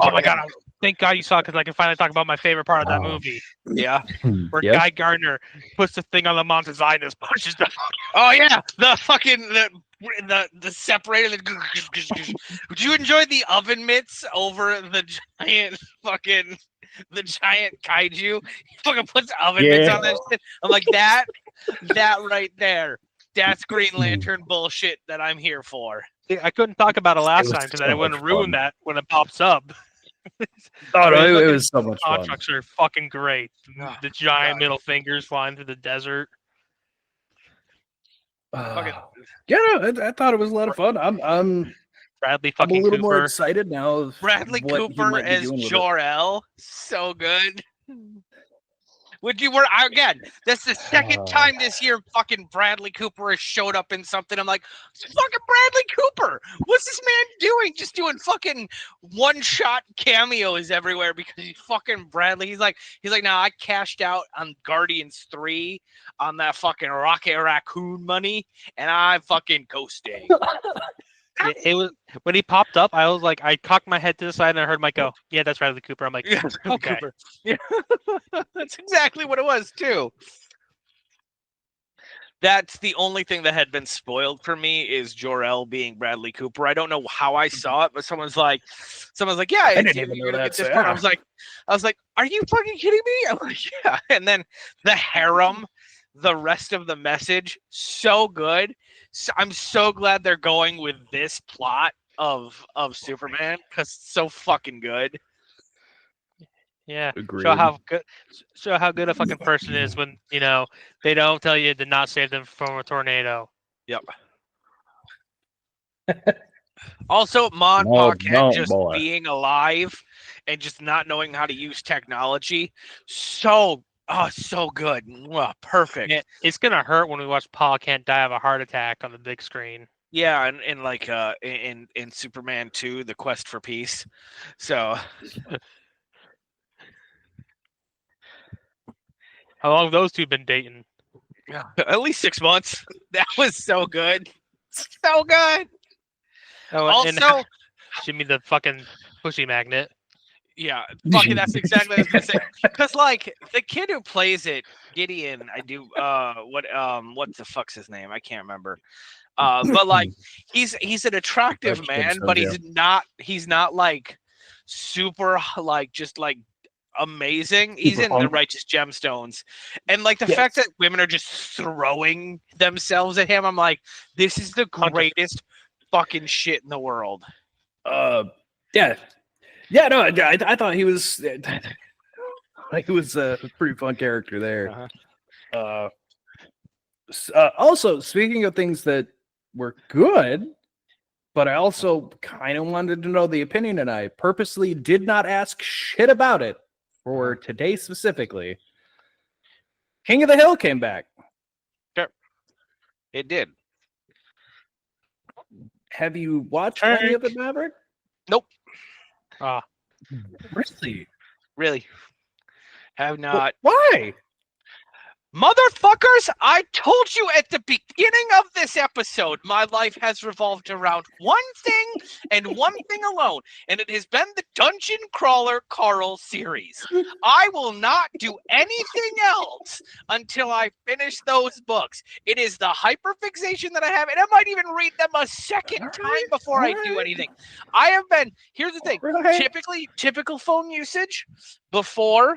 Speaker 4: Oh my god! Thank God you saw it because I can finally talk about my favorite part of that movie.
Speaker 3: Yeah.
Speaker 4: Where
Speaker 1: Yes?
Speaker 4: Guy Gardner puts the thing on the monster's eye and just pushes the.
Speaker 3: Oh yeah, the fucking the separator. Would you enjoy the oven mitts over the giant fucking the giant kaiju? He fucking puts oven mitts on that shit. I'm like that right there. That's Green Lantern bullshit that I'm here for.
Speaker 4: I couldn't talk about it last
Speaker 1: was
Speaker 4: time because
Speaker 1: so
Speaker 4: I wouldn't
Speaker 1: much
Speaker 4: ruin
Speaker 1: fun.
Speaker 4: that when it pops up.
Speaker 1: Oh no, it
Speaker 4: Fucking
Speaker 1: was so much fun.
Speaker 4: Contracts are fucking great.
Speaker 3: Oh,
Speaker 4: The giant
Speaker 3: God.
Speaker 4: middle fingers flying through the desert.
Speaker 3: Fucking
Speaker 1: Yeah, no, I thought it was a lot of fun. I'm
Speaker 4: Bradley
Speaker 1: a
Speaker 4: fucking
Speaker 1: little more
Speaker 4: Cooper.
Speaker 1: excited now of
Speaker 3: Bradley
Speaker 1: what he
Speaker 3: Cooper
Speaker 1: might be
Speaker 3: as
Speaker 1: doing with it.
Speaker 3: Jor-El. So good. Would you were again? That's the second time this year fucking Bradley Cooper has showed up in something. I'm like, it's fucking Bradley Cooper. What's this man doing? Just doing fucking one-shot cameos everywhere because he's fucking Bradley. He's like, nah, I cashed out on Guardians 3 on that fucking Rocket Raccoon money, and I'm fucking coasting.
Speaker 4: It was when he popped up. I was like, I cocked my head to the side and I heard Mike go, "Yeah, that's Bradley Cooper." I'm like,
Speaker 3: Yeah,
Speaker 4: okay.
Speaker 3: Cooper. Yeah. That's exactly what it was too. That's the only thing that had been spoiled for me is Jor-El being Bradley Cooper. I don't know how I saw it, but someone's like, yeah,
Speaker 1: didn't even
Speaker 3: you're
Speaker 1: know
Speaker 3: gonna
Speaker 1: that,
Speaker 3: get this
Speaker 1: so
Speaker 3: part.
Speaker 1: yeah.
Speaker 3: I was like, are you fucking kidding me? I'm like, yeah. And then the harem, the rest of the message, so good. So I'm so glad they're going with this plot of Superman because it's so fucking good.
Speaker 4: Yeah,
Speaker 1: Agreed.
Speaker 4: show how good a fucking person is when they don't tell you to not save them from a tornado.
Speaker 3: Yep. Also, Mon
Speaker 1: No,
Speaker 3: Paquette
Speaker 1: no,
Speaker 3: just
Speaker 1: boy.
Speaker 3: being alive and just not knowing how to use technology. So good. Wow, perfect.
Speaker 4: Yeah, it's gonna hurt when we watch Paul Kent die of a heart attack on the big screen.
Speaker 3: Yeah, and like in Superman 2, The Quest for Peace. So
Speaker 4: How long have those two been dating?
Speaker 3: at least 6 months. That was so good. So good.
Speaker 4: Oh, and
Speaker 3: Also,
Speaker 4: Jimmy the fucking pussy magnet.
Speaker 3: yeah, fucking that's exactly what I was gonna say. Because like the kid who plays it, Gideon, I do what the fuck's his name? I can't remember. But like he's an attractive man, but he's not like super like just like amazing. He's
Speaker 1: Super
Speaker 3: in the
Speaker 1: punk.
Speaker 3: Righteous Gemstones. And like the fact that women are just throwing themselves at him, I'm like, this is the greatest fucking shit in the world.
Speaker 1: Yeah. No, I thought he was he was a pretty fun character there. Also, speaking of things that were good, but I also kind of wanted to know the opinion, and I purposely did not ask shit about it for today specifically. King of the Hill came back.
Speaker 3: Sure. It did.
Speaker 1: Have you watched any of it, Maverick?
Speaker 3: Nope.
Speaker 1: Really?
Speaker 3: Have not.
Speaker 1: Why?
Speaker 3: Motherfuckers, I told you at the beginning of this episode, my life has revolved around one thing and one thing alone, and it has been the Dungeon Crawler Carl series. I will not do anything else until I finish those books. It is the hyperfixation that I have, and I might even read them a second time before I do anything. I have been, here's the thing, typical phone usage before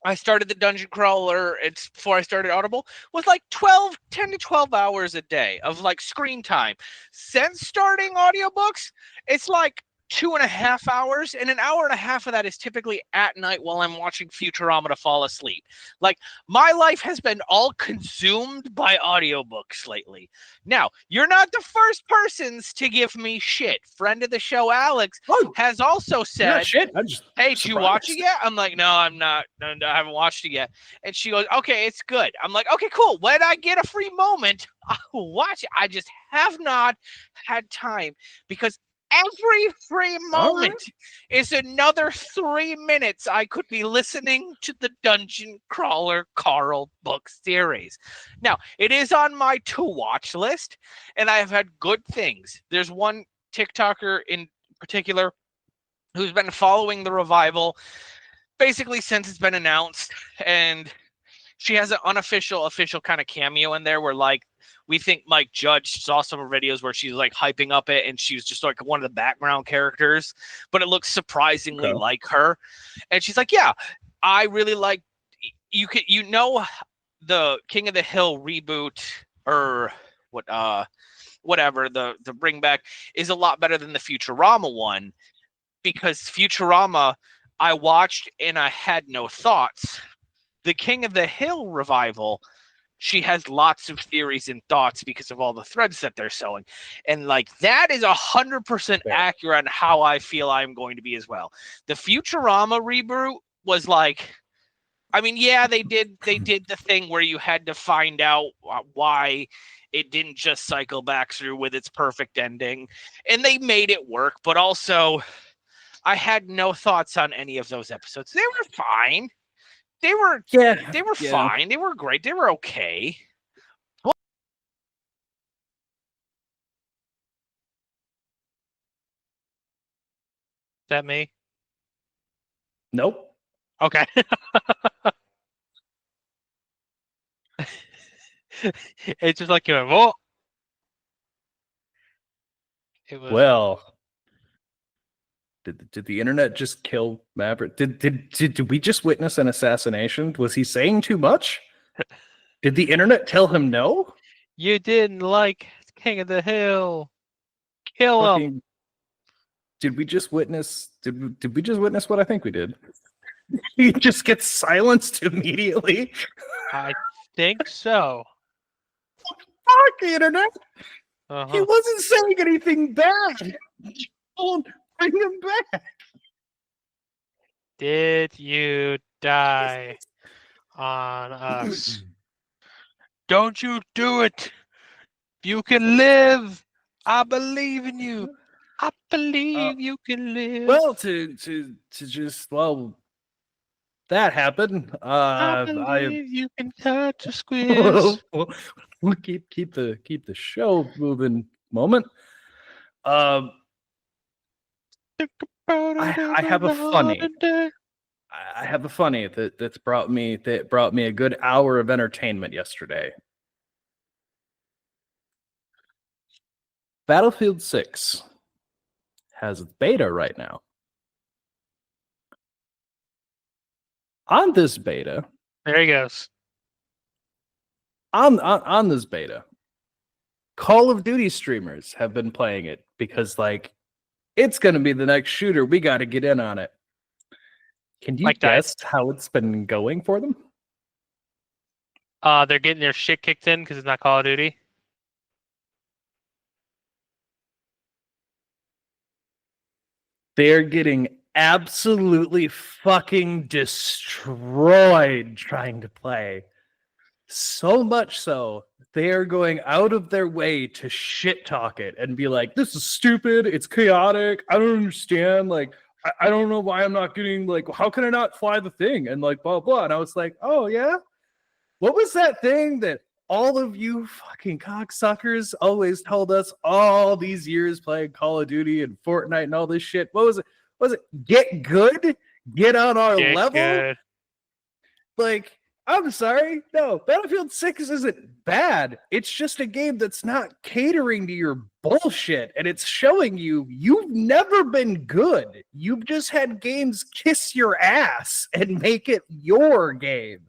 Speaker 3: I started the Dungeon Crawler, it's before I started Audible, was like 10 to 12 hours a day of like screen time. Since starting audiobooks, it's like 2.5 hours, and an hour and a half of that is typically at night while I'm watching Futurama to fall asleep. Like, my life has been all consumed by audiobooks lately. Now, you're not the first persons to give me shit. Friend of the show, Alex, has also said, hey, did you watch it yet? I'm like, no, I'm not. No, I haven't watched it yet. And she goes, okay, it's good. I'm like, okay, cool. When I get a free moment, I'll watch it. I just have not had time because every free moment is another 3 minutes I could be listening to the Dungeon Crawler Carl book series. Now, it is on my to-watch list, and I have had good things. There's one TikToker in particular who's been following the revival basically since it's been announced, and she has an official kind of cameo in there where like we think Mike Judge saw some of her videos where she's like hyping up it and she was just like one of the background characters, but it looks surprisingly like her. And she's like, yeah, I really like the King of the Hill reboot or whatever, the bring back is a lot better than the Futurama one, because Futurama I watched and I had no thoughts. The King of the Hill revival, she has lots of theories and thoughts because of all the threads that they're selling. And like that is 100% accurate on how I feel I'm going to be as well. The Futurama reboot was like, I mean, yeah, they did the thing where you had to find out why it didn't just cycle back through with its perfect ending, and they made it work, but also I had no thoughts on any of those episodes. They were fine. They were fine. They were great. They were okay.
Speaker 4: Is that me?
Speaker 1: Nope.
Speaker 4: Okay. It's just like you went, whoa. It was
Speaker 1: Well, did the internet just kill Maverick? Did we just witness an assassination? Was he saying too much? Did the internet tell him no?
Speaker 4: You didn't like King of the Hill. Kill him.
Speaker 1: Did we just witness? Did we just witness what I think we did? He just gets silenced immediately.
Speaker 4: I think so.
Speaker 1: Fuck the internet.
Speaker 4: Uh-huh.
Speaker 1: He wasn't saying anything bad. Don't bring him back.
Speaker 4: Did you die on us? Don't you do it. You can live. I believe in you. I believe you can live.
Speaker 1: Well, to just that happened.
Speaker 4: I believe you can touch a squeeze.
Speaker 1: We'll keep the show moving. Moment. I have a funny. I have a funny that brought me a good hour of entertainment yesterday. Battlefield 6 has its beta right now. On this beta,
Speaker 4: There he goes.
Speaker 1: on this beta, Call of Duty streamers have been playing it because, like, it's going to be the next shooter. We got to get in on it. Can you guess how it's been going for them?
Speaker 4: They're getting their shit kicked in because it's not Call of Duty.
Speaker 1: They're getting absolutely fucking destroyed trying to play. So much so, they are going out of their way to shit talk it and be like, this is stupid, it's chaotic, I don't understand, like, I don't know why I'm not getting, like, how can I not fly the thing? And like, blah, blah. And I was like, oh, yeah? What was that thing that all of you fucking cocksuckers always told us all these years playing Call of Duty and Fortnite and all this shit? What was it? Was it get good? Get on our level?
Speaker 4: Good.
Speaker 1: Like, I'm sorry. No, Battlefield 6 isn't bad. It's just a game that's not catering to your bullshit. And it's showing you've never been good. You've just had games kiss your ass and make it your game.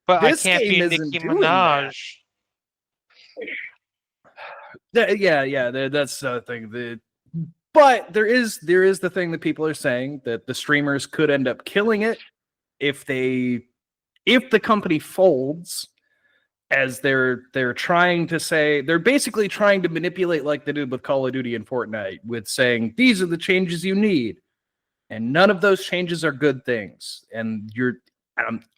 Speaker 4: But
Speaker 1: this
Speaker 4: I can't be Nicki Minaj.
Speaker 1: That's the thing. But there is the thing that people are saying that the streamers could end up killing it if the company folds, as they're trying to say, they're basically trying to manipulate like they did with Call of Duty and Fortnite with saying these are the changes you need, and none of those changes are good things. And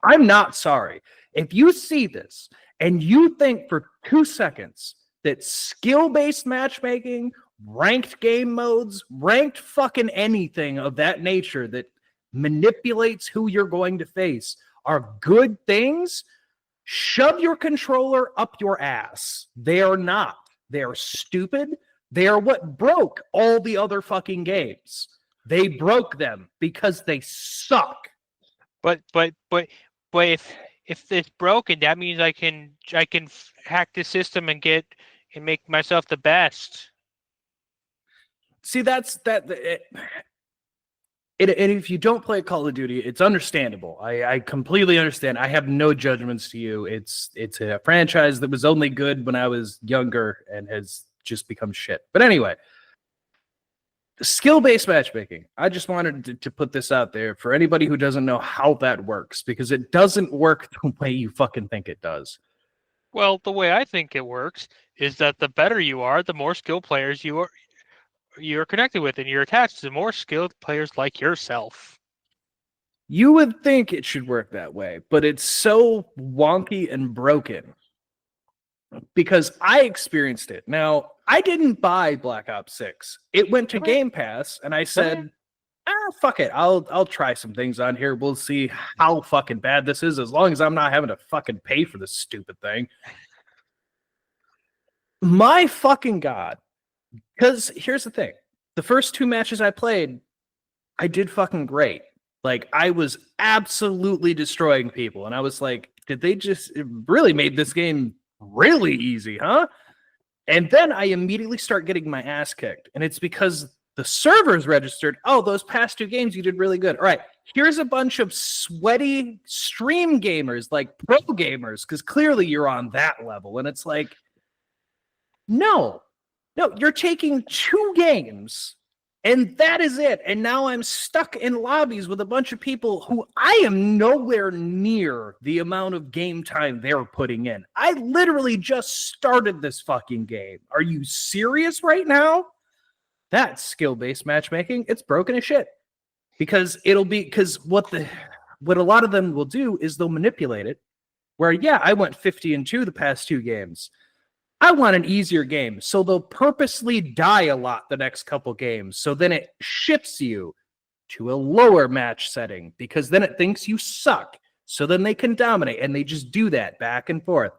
Speaker 1: I'm not sorry if you see this and you think for 2 seconds that skill-based matchmaking, ranked game modes, ranked fucking anything of that nature that manipulates who you're going to face are good things. Shove your controller up your ass. They are not. They are stupid. They are what broke all the other fucking games. They broke them because they suck.
Speaker 4: But if it's broken, that means I can hack the system and make myself the best.
Speaker 1: See, that's that. And if you don't play Call of Duty, it's understandable. I completely understand. I have no judgments to you. It's a franchise that was only good when I was younger and has just become shit. But anyway, skill-based matchmaking. I just wanted to put this out there for anybody who doesn't know how that works, because it doesn't work the way you fucking think it does.
Speaker 4: Well, the way I think it works is that the better you are, the more skilled players you're connected with, and you're attached to more skilled players like yourself.
Speaker 1: You would think it should work that way, but it's so wonky and broken because I experienced it. Now, I didn't buy Black Ops 6. It went to Game Pass, and I said, fuck it. I'll try some things on here. We'll see how fucking bad this is, as long as I'm not having to fucking pay for this stupid thing. My fucking God. Because here's the thing. The first 2 matches I played, I did fucking great. Like, I was absolutely destroying people. And I was like, it really made this game really easy, huh? And then I immediately start getting my ass kicked. And it's because the servers registered, oh, those past 2 games you did really good. All right, here's a bunch of sweaty stream gamers, like pro gamers, because clearly you're on that level. And it's like, no, you're taking 2 games, and that is it. And now I'm stuck in lobbies with a bunch of people who I am nowhere near the amount of game time they're putting in. I literally just started this fucking game. Are you serious right now? That's skill-based matchmaking. It's broken as shit. Because what a lot of them will do is they'll manipulate it. Where, yeah, I went 50-2 the past 2 games. I want an easier game, so they'll purposely die a lot the next couple games. So then it shifts you to a lower match setting because then it thinks you suck. So then they can dominate, and they just do that back and forth.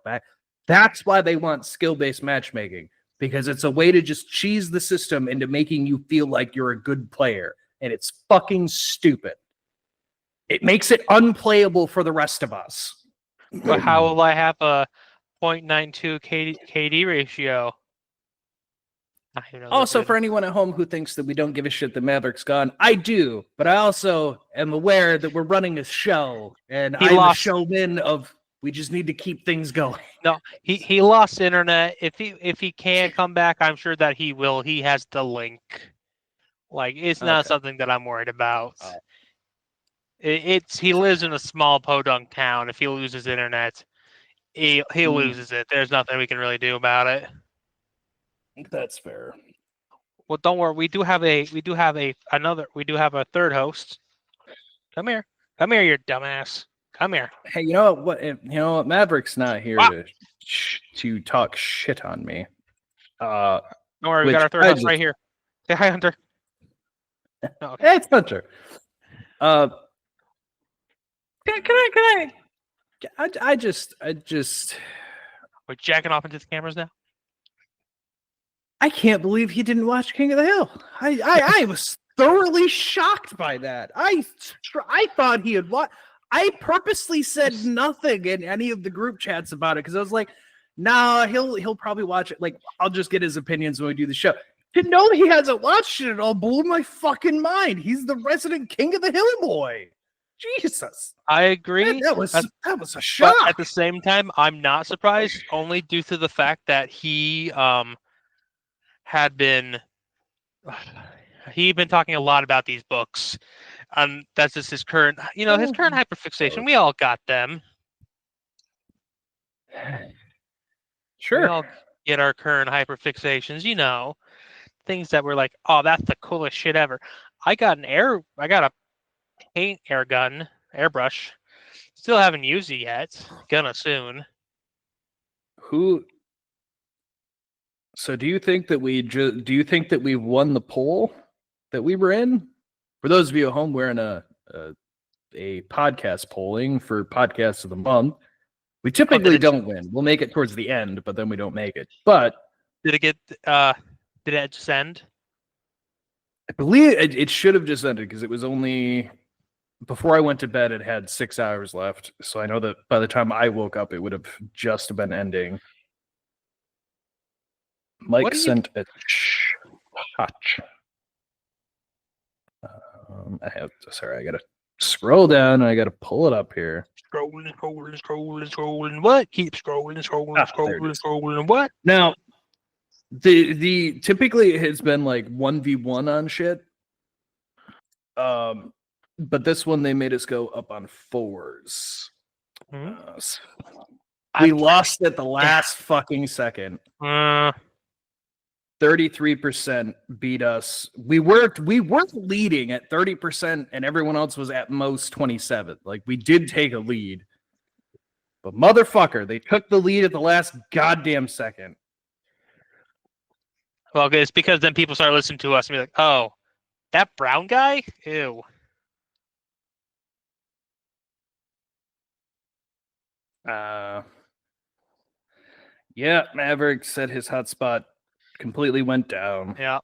Speaker 1: That's why they want skill-based matchmaking, because it's a way to just cheese the system into making you feel like you're a good player, and it's fucking stupid. It makes it unplayable for the rest of us.
Speaker 4: But how will I have a 0.92 KD ratio?
Speaker 1: Also, for anyone at home who thinks that we don't give a shit that Maverick's gone, I do, but I also am aware that we're running a show, and I'm a showman of we just need to keep things going.
Speaker 4: No, he lost internet. If he can come back, I'm sure that he will. He has the link. Like, it's not something that I'm worried about. He lives in a small podunk town. If he loses internet, he loses it. There's nothing we can really do about it.
Speaker 1: That's fair.
Speaker 4: Well, don't worry. We do have a third host. Come here, you dumbass. Come here.
Speaker 1: Hey, you know what? Maverick's not here to talk shit on me.
Speaker 4: Don't worry, we got our third host right here. Say hi, Hunter.
Speaker 1: Oh, okay. Hey, it's Hunter. Can I just
Speaker 4: We're jacking off into the cameras now.
Speaker 1: I can't believe he didn't watch King of the Hill. I was thoroughly shocked by that. I thought he had watched. I purposely said nothing in any of the group chats about it because I was like, nah, he'll probably watch it. Like, I'll just get his opinions when we do the show. To know he hasn't watched it at all blew my fucking mind. He's the resident King of the Hill boy. Jesus.
Speaker 4: I agree.
Speaker 1: Man, that was a shock.
Speaker 4: But at the same time, I'm not surprised, only due to the fact that he had been talking a lot about these books. That's just his current hyperfixation. We all got them.
Speaker 1: Sure.
Speaker 4: We all get our current hyperfixations, things that were like, oh, that's the coolest shit ever. I got a paint air gun, airbrush. Still haven't used it yet. Gonna soon.
Speaker 1: So do you think that we won the poll that we were in? For those of you at home, we're in a podcast polling for podcasts of the month. We typically don't win. We'll make it towards the end, but then we don't make it. But
Speaker 4: did it just end?
Speaker 1: I believe it should have just ended because it was only before I went to bed. It had 6 hours left, so I know that by the time I woke up, it would have just been ending. Mike sent a touch. I gotta scroll down and I gotta pull it up here.
Speaker 4: Scrolling. What? Keep scrolling. What?
Speaker 1: Now, the typically it has been like 1v1 on shit. But this one they made us go up on 4s. We lost at the last fucking second. 33% beat us. We were leading at 30%, and everyone else was at most 27. Like, we did take a lead. But motherfucker, they took the lead at the last goddamn second.
Speaker 4: Well, it's because then people start listening to us and be like, oh, that brown guy? Ew.
Speaker 1: Yeah, Maverick said his hotspot completely went down.
Speaker 4: Yeah.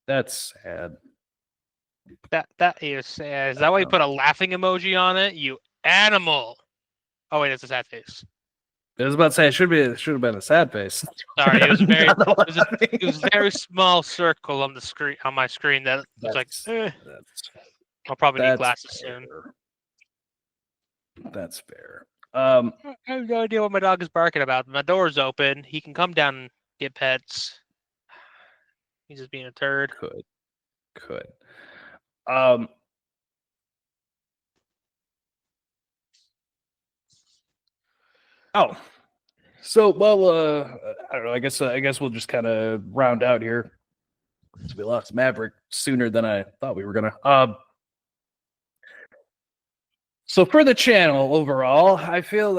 Speaker 1: That's sad.
Speaker 4: That is sad. Is that why you put a laughing emoji on it? You animal. Oh wait, it's a sad face.
Speaker 1: I was about to say it should have been a sad face.
Speaker 4: Sorry, it was it was a very small circle on the screen on my screen that was like I'll probably need glasses soon.
Speaker 1: That's fair.
Speaker 4: I have no idea what my dog is barking about. My door's open. He can come down and get pets. He's just being a turd.
Speaker 1: Could. So I don't know. I guess we'll just kind of round out here. We lost Maverick sooner than I thought we were gonna. So for the channel overall, I feel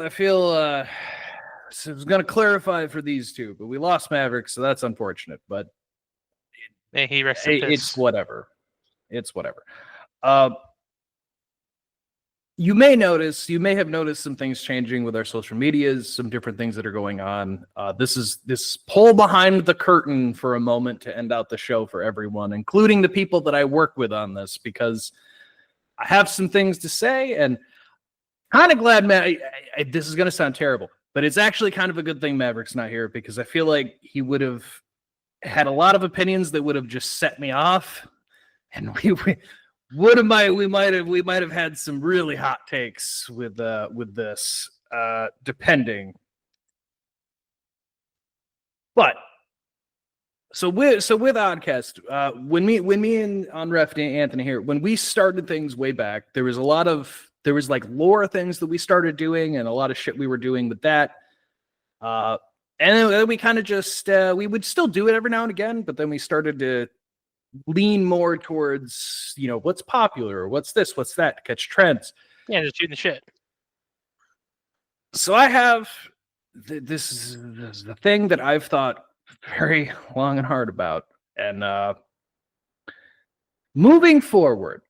Speaker 1: so I was gonna clarify for these two, but we lost Maverick, so that's unfortunate. But it's whatever. It's whatever. You may have noticed some things changing with our social medias, some different things that are going on. This pull behind the curtain for a moment to end out the show for everyone, including the people that I work with on this, because I have some things to say, and kind of glad, this is going to sound terrible, but it's actually kind of a good thing Maverick's not here, because I feel like he would have had a lot of opinions that would have just set me off, and we might have had some really hot takes with this, depending. But so with Oddcast, when me and Onref Anthony here, when we started things way back, there was like lore things that we started doing and a lot of shit we were doing with that. And then we kind of just we would still do it every now and again, but then we started to lean more towards, what's popular, what's this, what's that, catch trends.
Speaker 4: Yeah, just shooting the shit.
Speaker 1: So I have this is the thing that I've thought very long and hard about, and moving forward,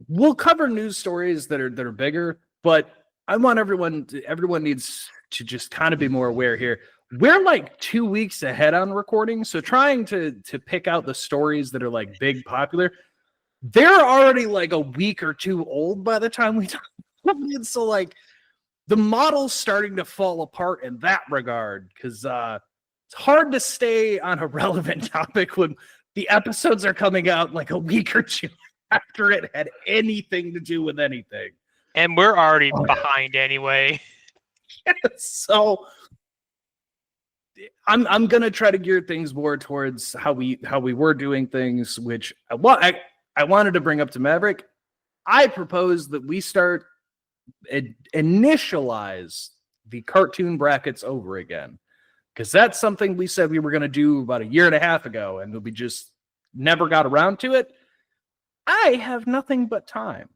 Speaker 1: we'll cover news stories that are bigger, but I want everyone needs to just kind of be more aware here. We're like 2 weeks ahead on recording, so trying to pick out the stories that are like big popular, they're already like a week or two old by the time we talk. So like the model's starting to fall apart in that regard, because it's hard to stay on a relevant topic when the episodes are coming out like a week or two after it had anything to do with anything.
Speaker 4: And we're already behind anyway.
Speaker 1: So I'm gonna try to gear things more towards how we were doing things, which I wanted to bring up to Maverick. I propose that we start initialize the cartoon brackets over again, because that's something we said we were going to do about a year and a half ago, and we just never got around to it. I have nothing but time.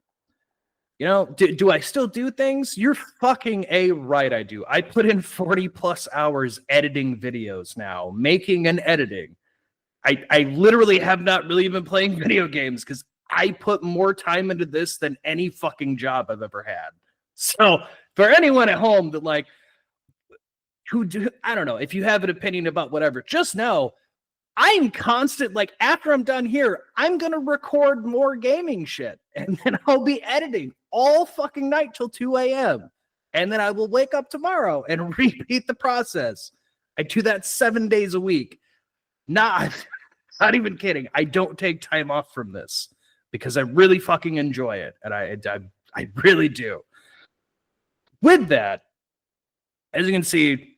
Speaker 1: Do I still do things? You're fucking right, I do. I put in 40 plus hours editing videos now, making and editing. I literally have not really been playing video games because I put more time into this than any fucking job I've ever had. So for anyone at home that I don't know, if you have an opinion about whatever, just know I'm constant, like, after I'm done here, I'm going to record more gaming shit. And then I'll be editing all fucking night till 2 a.m. And then I will wake up tomorrow and repeat the process. I do that 7 days a week. Not even kidding. I don't take time off from this because I really fucking enjoy it. And I really do. With that, as you can see,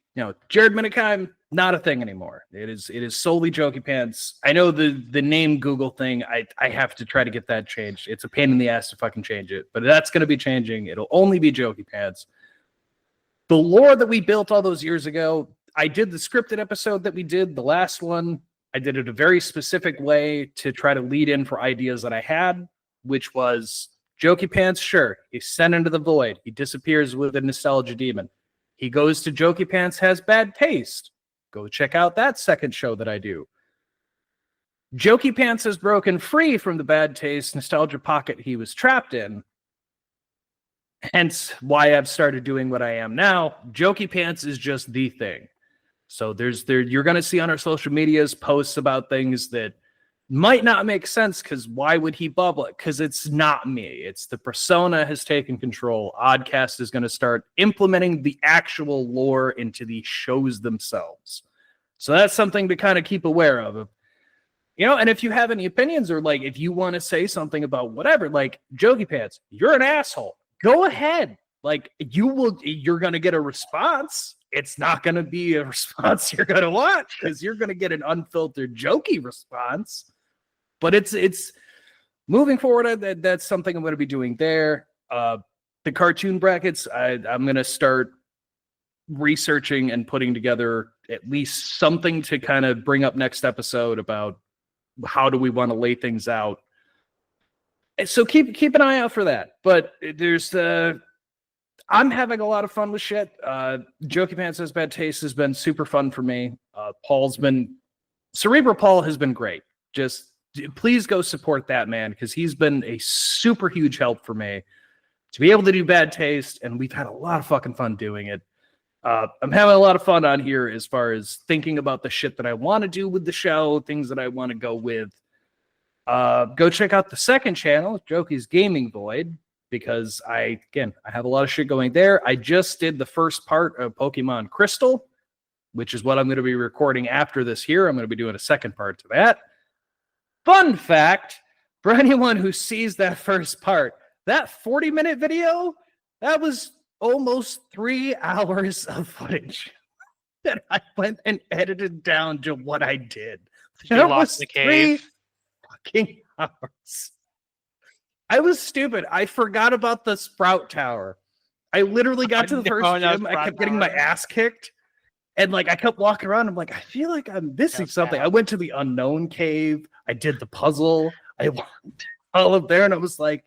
Speaker 1: Jared Minikheim, not a thing anymore. It is solely Jokey Pants. I know the name Google thing, I have to try to get that changed. It's a pain in the ass to fucking change it, but that's going to be changing. It'll only be Jokey Pants. The lore that we built all those years ago, I did the scripted episode that we did, the last one. I did it a very specific way to try to lead in for ideas that I had, which was Jokey Pants, sure, he's sent into the void. He disappears with a nostalgia demon. He goes to Jokey Pants, has bad taste. Go check out that second show that I do. Jokey Pants has broken free from the bad taste nostalgia pocket he was trapped in. Hence why I've started doing what I am now. Jokey Pants is just the thing. So you're going to see on our social medias posts about things that might not make sense because why would he bubble it? Because it's not me. It's the persona has taken control. Oddcast is going to start implementing the actual lore into the shows themselves. So that's something to kind of keep aware of. And if you have any opinions or like if you want to say something about whatever, like Jokey Pants, you're an asshole. Go ahead. Like you're going to get a response. It's not going to be a response you're going to want because you're going to get an unfiltered jokey response. But it's moving forward. That's something I'm going to be doing there. The cartoon brackets, I'm going to start researching and putting together at least something to kind of bring up next episode about how do we want to lay things out. So keep an eye out for that. But I'm having a lot of fun with shit. Jokey Pants Has Bad Taste has been super fun for me. Cerebral Paul has been great. Just please go support that man because he's been a super huge help for me to be able to do Bad Taste, and we've had a lot of fucking fun doing it. I'm having a lot of fun on here as far as thinking about the shit that I want to do with the show, things that I want to go with. Go check out the second channel, Jokey's Gaming Void, because I have a lot of shit going there. I just did the first part of Pokemon Crystal, which is what I'm going to be recording after this here. I'm going to be doing a second part to that. Fun fact, for anyone who sees that first part, that 40-minute video, that was almost 3 hours of footage that I went and edited down to what I did.
Speaker 4: You lost in the cave.
Speaker 1: 3 fucking hours. I was stupid. I forgot about the Sprout Tower. I literally got to the first gym. I kept getting my ass kicked. And I kept walking around. I'm like, I feel like I'm missing something. I went to the unknown cave. I did the puzzle. I walked all up there and I was like,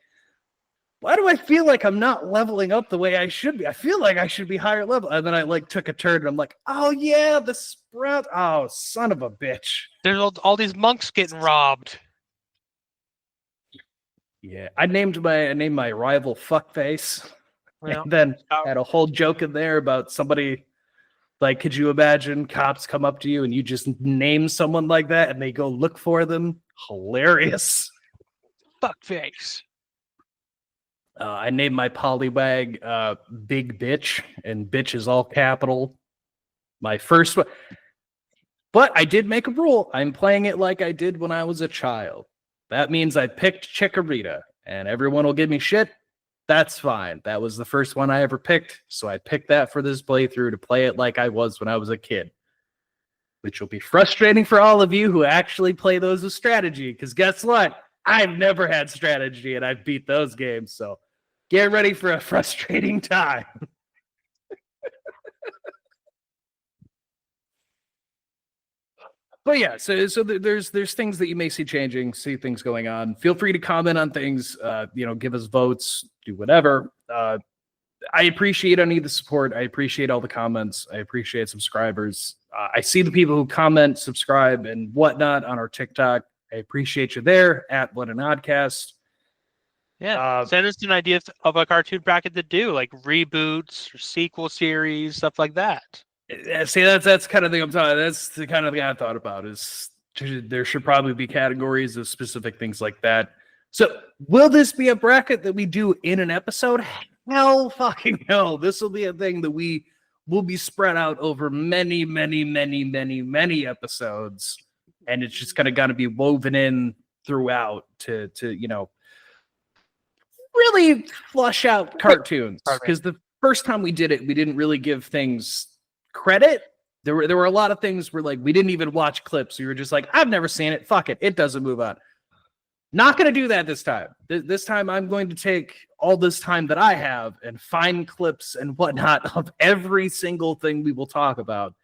Speaker 1: why do I feel like I'm not leveling up the way I should be? I feel like I should be higher level. And then I took a turn and I'm like, oh yeah, the Sprout. Oh, son of a bitch.
Speaker 4: There's all these monks getting robbed.
Speaker 1: Yeah, I named my rival Fuckface.
Speaker 4: Well,
Speaker 1: and then had a whole joke in there about somebody. Could you imagine cops come up to you and you just name someone like that and they go look for them? Hilarious.
Speaker 4: Fuckface.
Speaker 1: I named my Poliwag Big Bitch, and bitch is all capital. My first one. But I did make a rule. I'm playing it like I did when I was a child. That means I picked Chikorita, and everyone will give me shit. That's fine. That was the first one I ever picked, so I picked that for this playthrough to play it like I was when I was a kid. Which will be frustrating for all of you who actually play those with strategy, because guess what? I've never had strategy, and I've beat those games, so get ready for a frustrating time. But yeah, so there's things that you may see changing, see things going on. Feel free to comment on things, give us votes, do whatever. I appreciate any of the support. I appreciate all the comments. I appreciate subscribers. I see the people who comment, subscribe, and whatnot on our TikTok. I appreciate you there at What an Oddcast.
Speaker 4: Yeah, send us an idea of a cartoon bracket to do, like reboots or sequel series, stuff like that.
Speaker 1: See, that's kind of thing I'm talking. That's the kind of thing I thought about is There should probably be categories of specific things like that. So will this be a bracket that we do in an episode? Hell fucking no. This will be a thing that we will be spread out over many, many, many, many, many episodes. And it's just kind of got to be woven in throughout to really flush out cartoons. Because the first time we did it, we didn't really give things credit. There were a lot of things where, like, we didn't even watch clips. We were just like, I've never seen it. Fuck it. It doesn't move on. Not going to do that this time. This time I'm going to take all this time that I have and find clips and whatnot of every single thing we will talk about.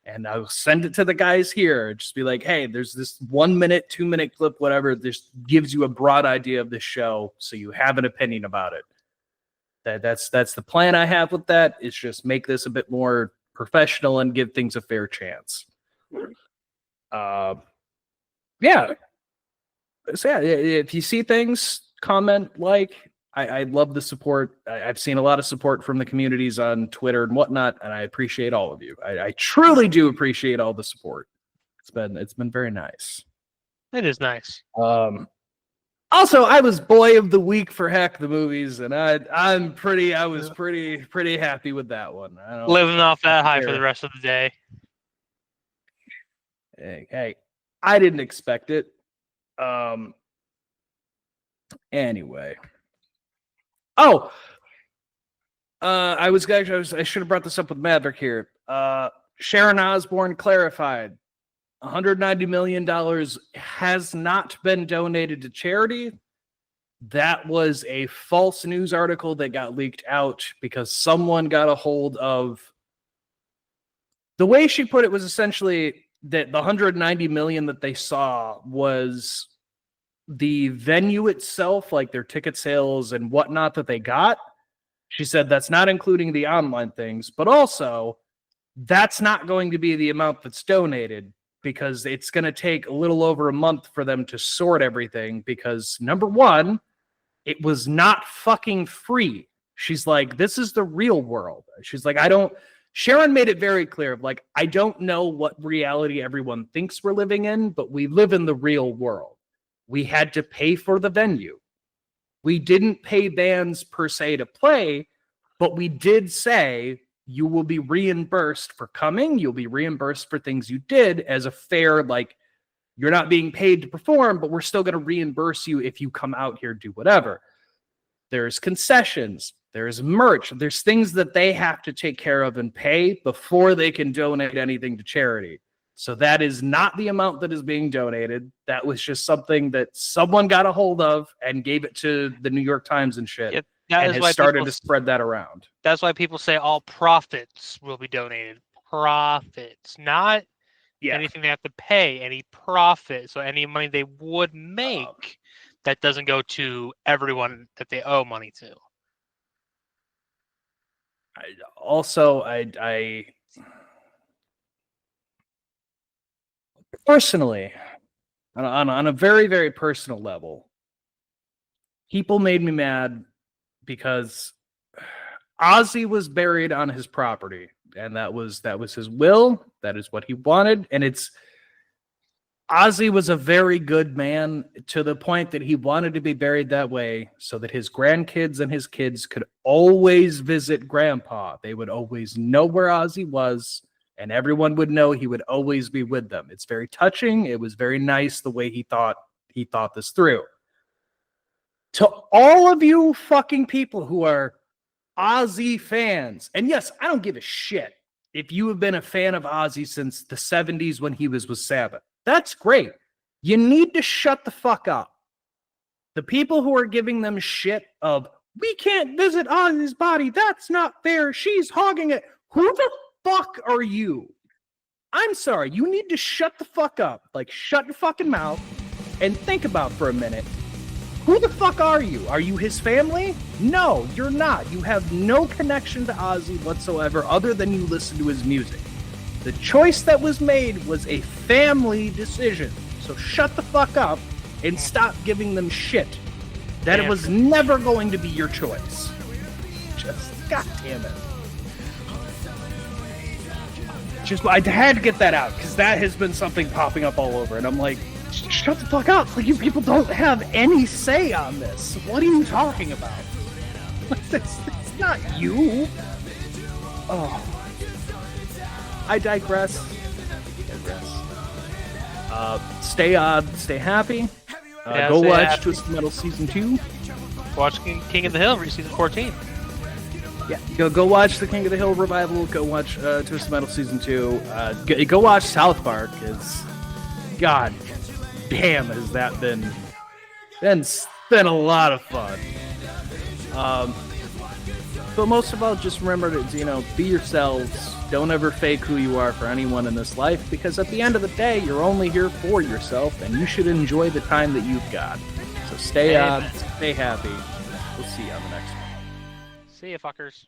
Speaker 1: And I'll send it to the guys here. Just be like, hey, there's this 1 minute, 2 minute clip, whatever. This gives you a broad idea of the show, so you have an opinion about it. That's the plan I have with that. Is just make this a bit more professional and give things a fair chance. Yeah. So yeah, if you see things, comment, like. I love the support. I've seen a lot of support from the communities on Twitter and whatnot, and I appreciate all of you. I truly do appreciate all the support. It's been very nice.
Speaker 4: It is nice.
Speaker 1: Also, I was boy of the week for Hack the Movies, and I was pretty happy with that one.
Speaker 4: Living off that high for the rest of the day.
Speaker 1: Hey, I didn't expect it. Anyway. Oh, I should have brought this up with Maverick here. Sharon Osbourne clarified $190 million has not been donated to charity. That was a false news article that got leaked out because someone got a hold of. The way she put it was essentially that the 190 million that they saw was the venue itself, like their ticket sales and whatnot that they got. She said that's not including the online things, but also that's not going to be the amount that's donated because it's going to take a little over a month for them to sort everything because, number one, it was not fucking free. She's like, this is the real world. She's like, Sharon made it very clear, like, I don't know what reality everyone thinks we're living in, but we live in the real world. We had to pay for the venue. We didn't pay bands per se to play, but we did say you will be reimbursed for coming. You'll be reimbursed for things you did as a fair, like, you're not being paid to perform, but we're still going to reimburse you if you come out here, do whatever. There's concessions. There's merch. There's things that they have to take care of and pay before they can donate anything to charity. So that is not the amount that is being donated. That was just something that someone got a hold of and gave it to the New York Times and shit.
Speaker 4: Yep,
Speaker 1: and has started to spread that around.
Speaker 4: That's why people say all profits will be donated. Profits, not anything they have to pay, any profit. So any money they would make that doesn't go to everyone that they owe money to.
Speaker 1: I personally, on a very, very personal level, people made me mad because Ozzy was buried on his property, and that was his will. That is what he wanted, and Ozzy was a very good man to the point that he wanted to be buried that way so that his grandkids and his kids could always visit Grandpa. They would always know where Ozzy was, and everyone would know he would always be with them. It's very touching. It was very nice the way he thought this through. To all of you fucking people who are Ozzy fans, and yes, I don't give a shit if you have been a fan of Ozzy since the 70s when he was with Sabbath. That's great. You need to shut the fuck up. The people who are giving them shit of, we can't visit Ozzy's body, that's not fair, she's hogging it. Who the fuck are you? I'm sorry, you need to shut the fuck up. Like, shut your fucking mouth and think about for a minute. Who the fuck are you? Are you his family? No, you're not. You have no connection to Ozzy whatsoever other than you listen to his music. The choice that was made was a family decision. So shut the fuck up and stop giving them shit. That it was never going to be your choice. Just, God damn it. I had to get that out because that has been something popping up all over, and I'm like, shut the fuck up! Like, you people don't have any say on this. What are you talking about? It's not you. Oh, I digress. Stay odd, stay happy. Go watch Twisted Metal Season 2.
Speaker 4: Watch King of the Hill, Season 14.
Speaker 1: Yeah, go watch the King of the Hill revival. Go watch Twisted Metal Season 2. Go watch South Park. It's, god damn, has that been a lot of fun. But most of all, just remember to, be yourselves. Don't ever fake who you are for anyone in this life, because at the end of the day, you're only here for yourself, and you should enjoy the time that you've got. So stay on, stay happy. We'll see you on the next one.
Speaker 4: See ya, fuckers.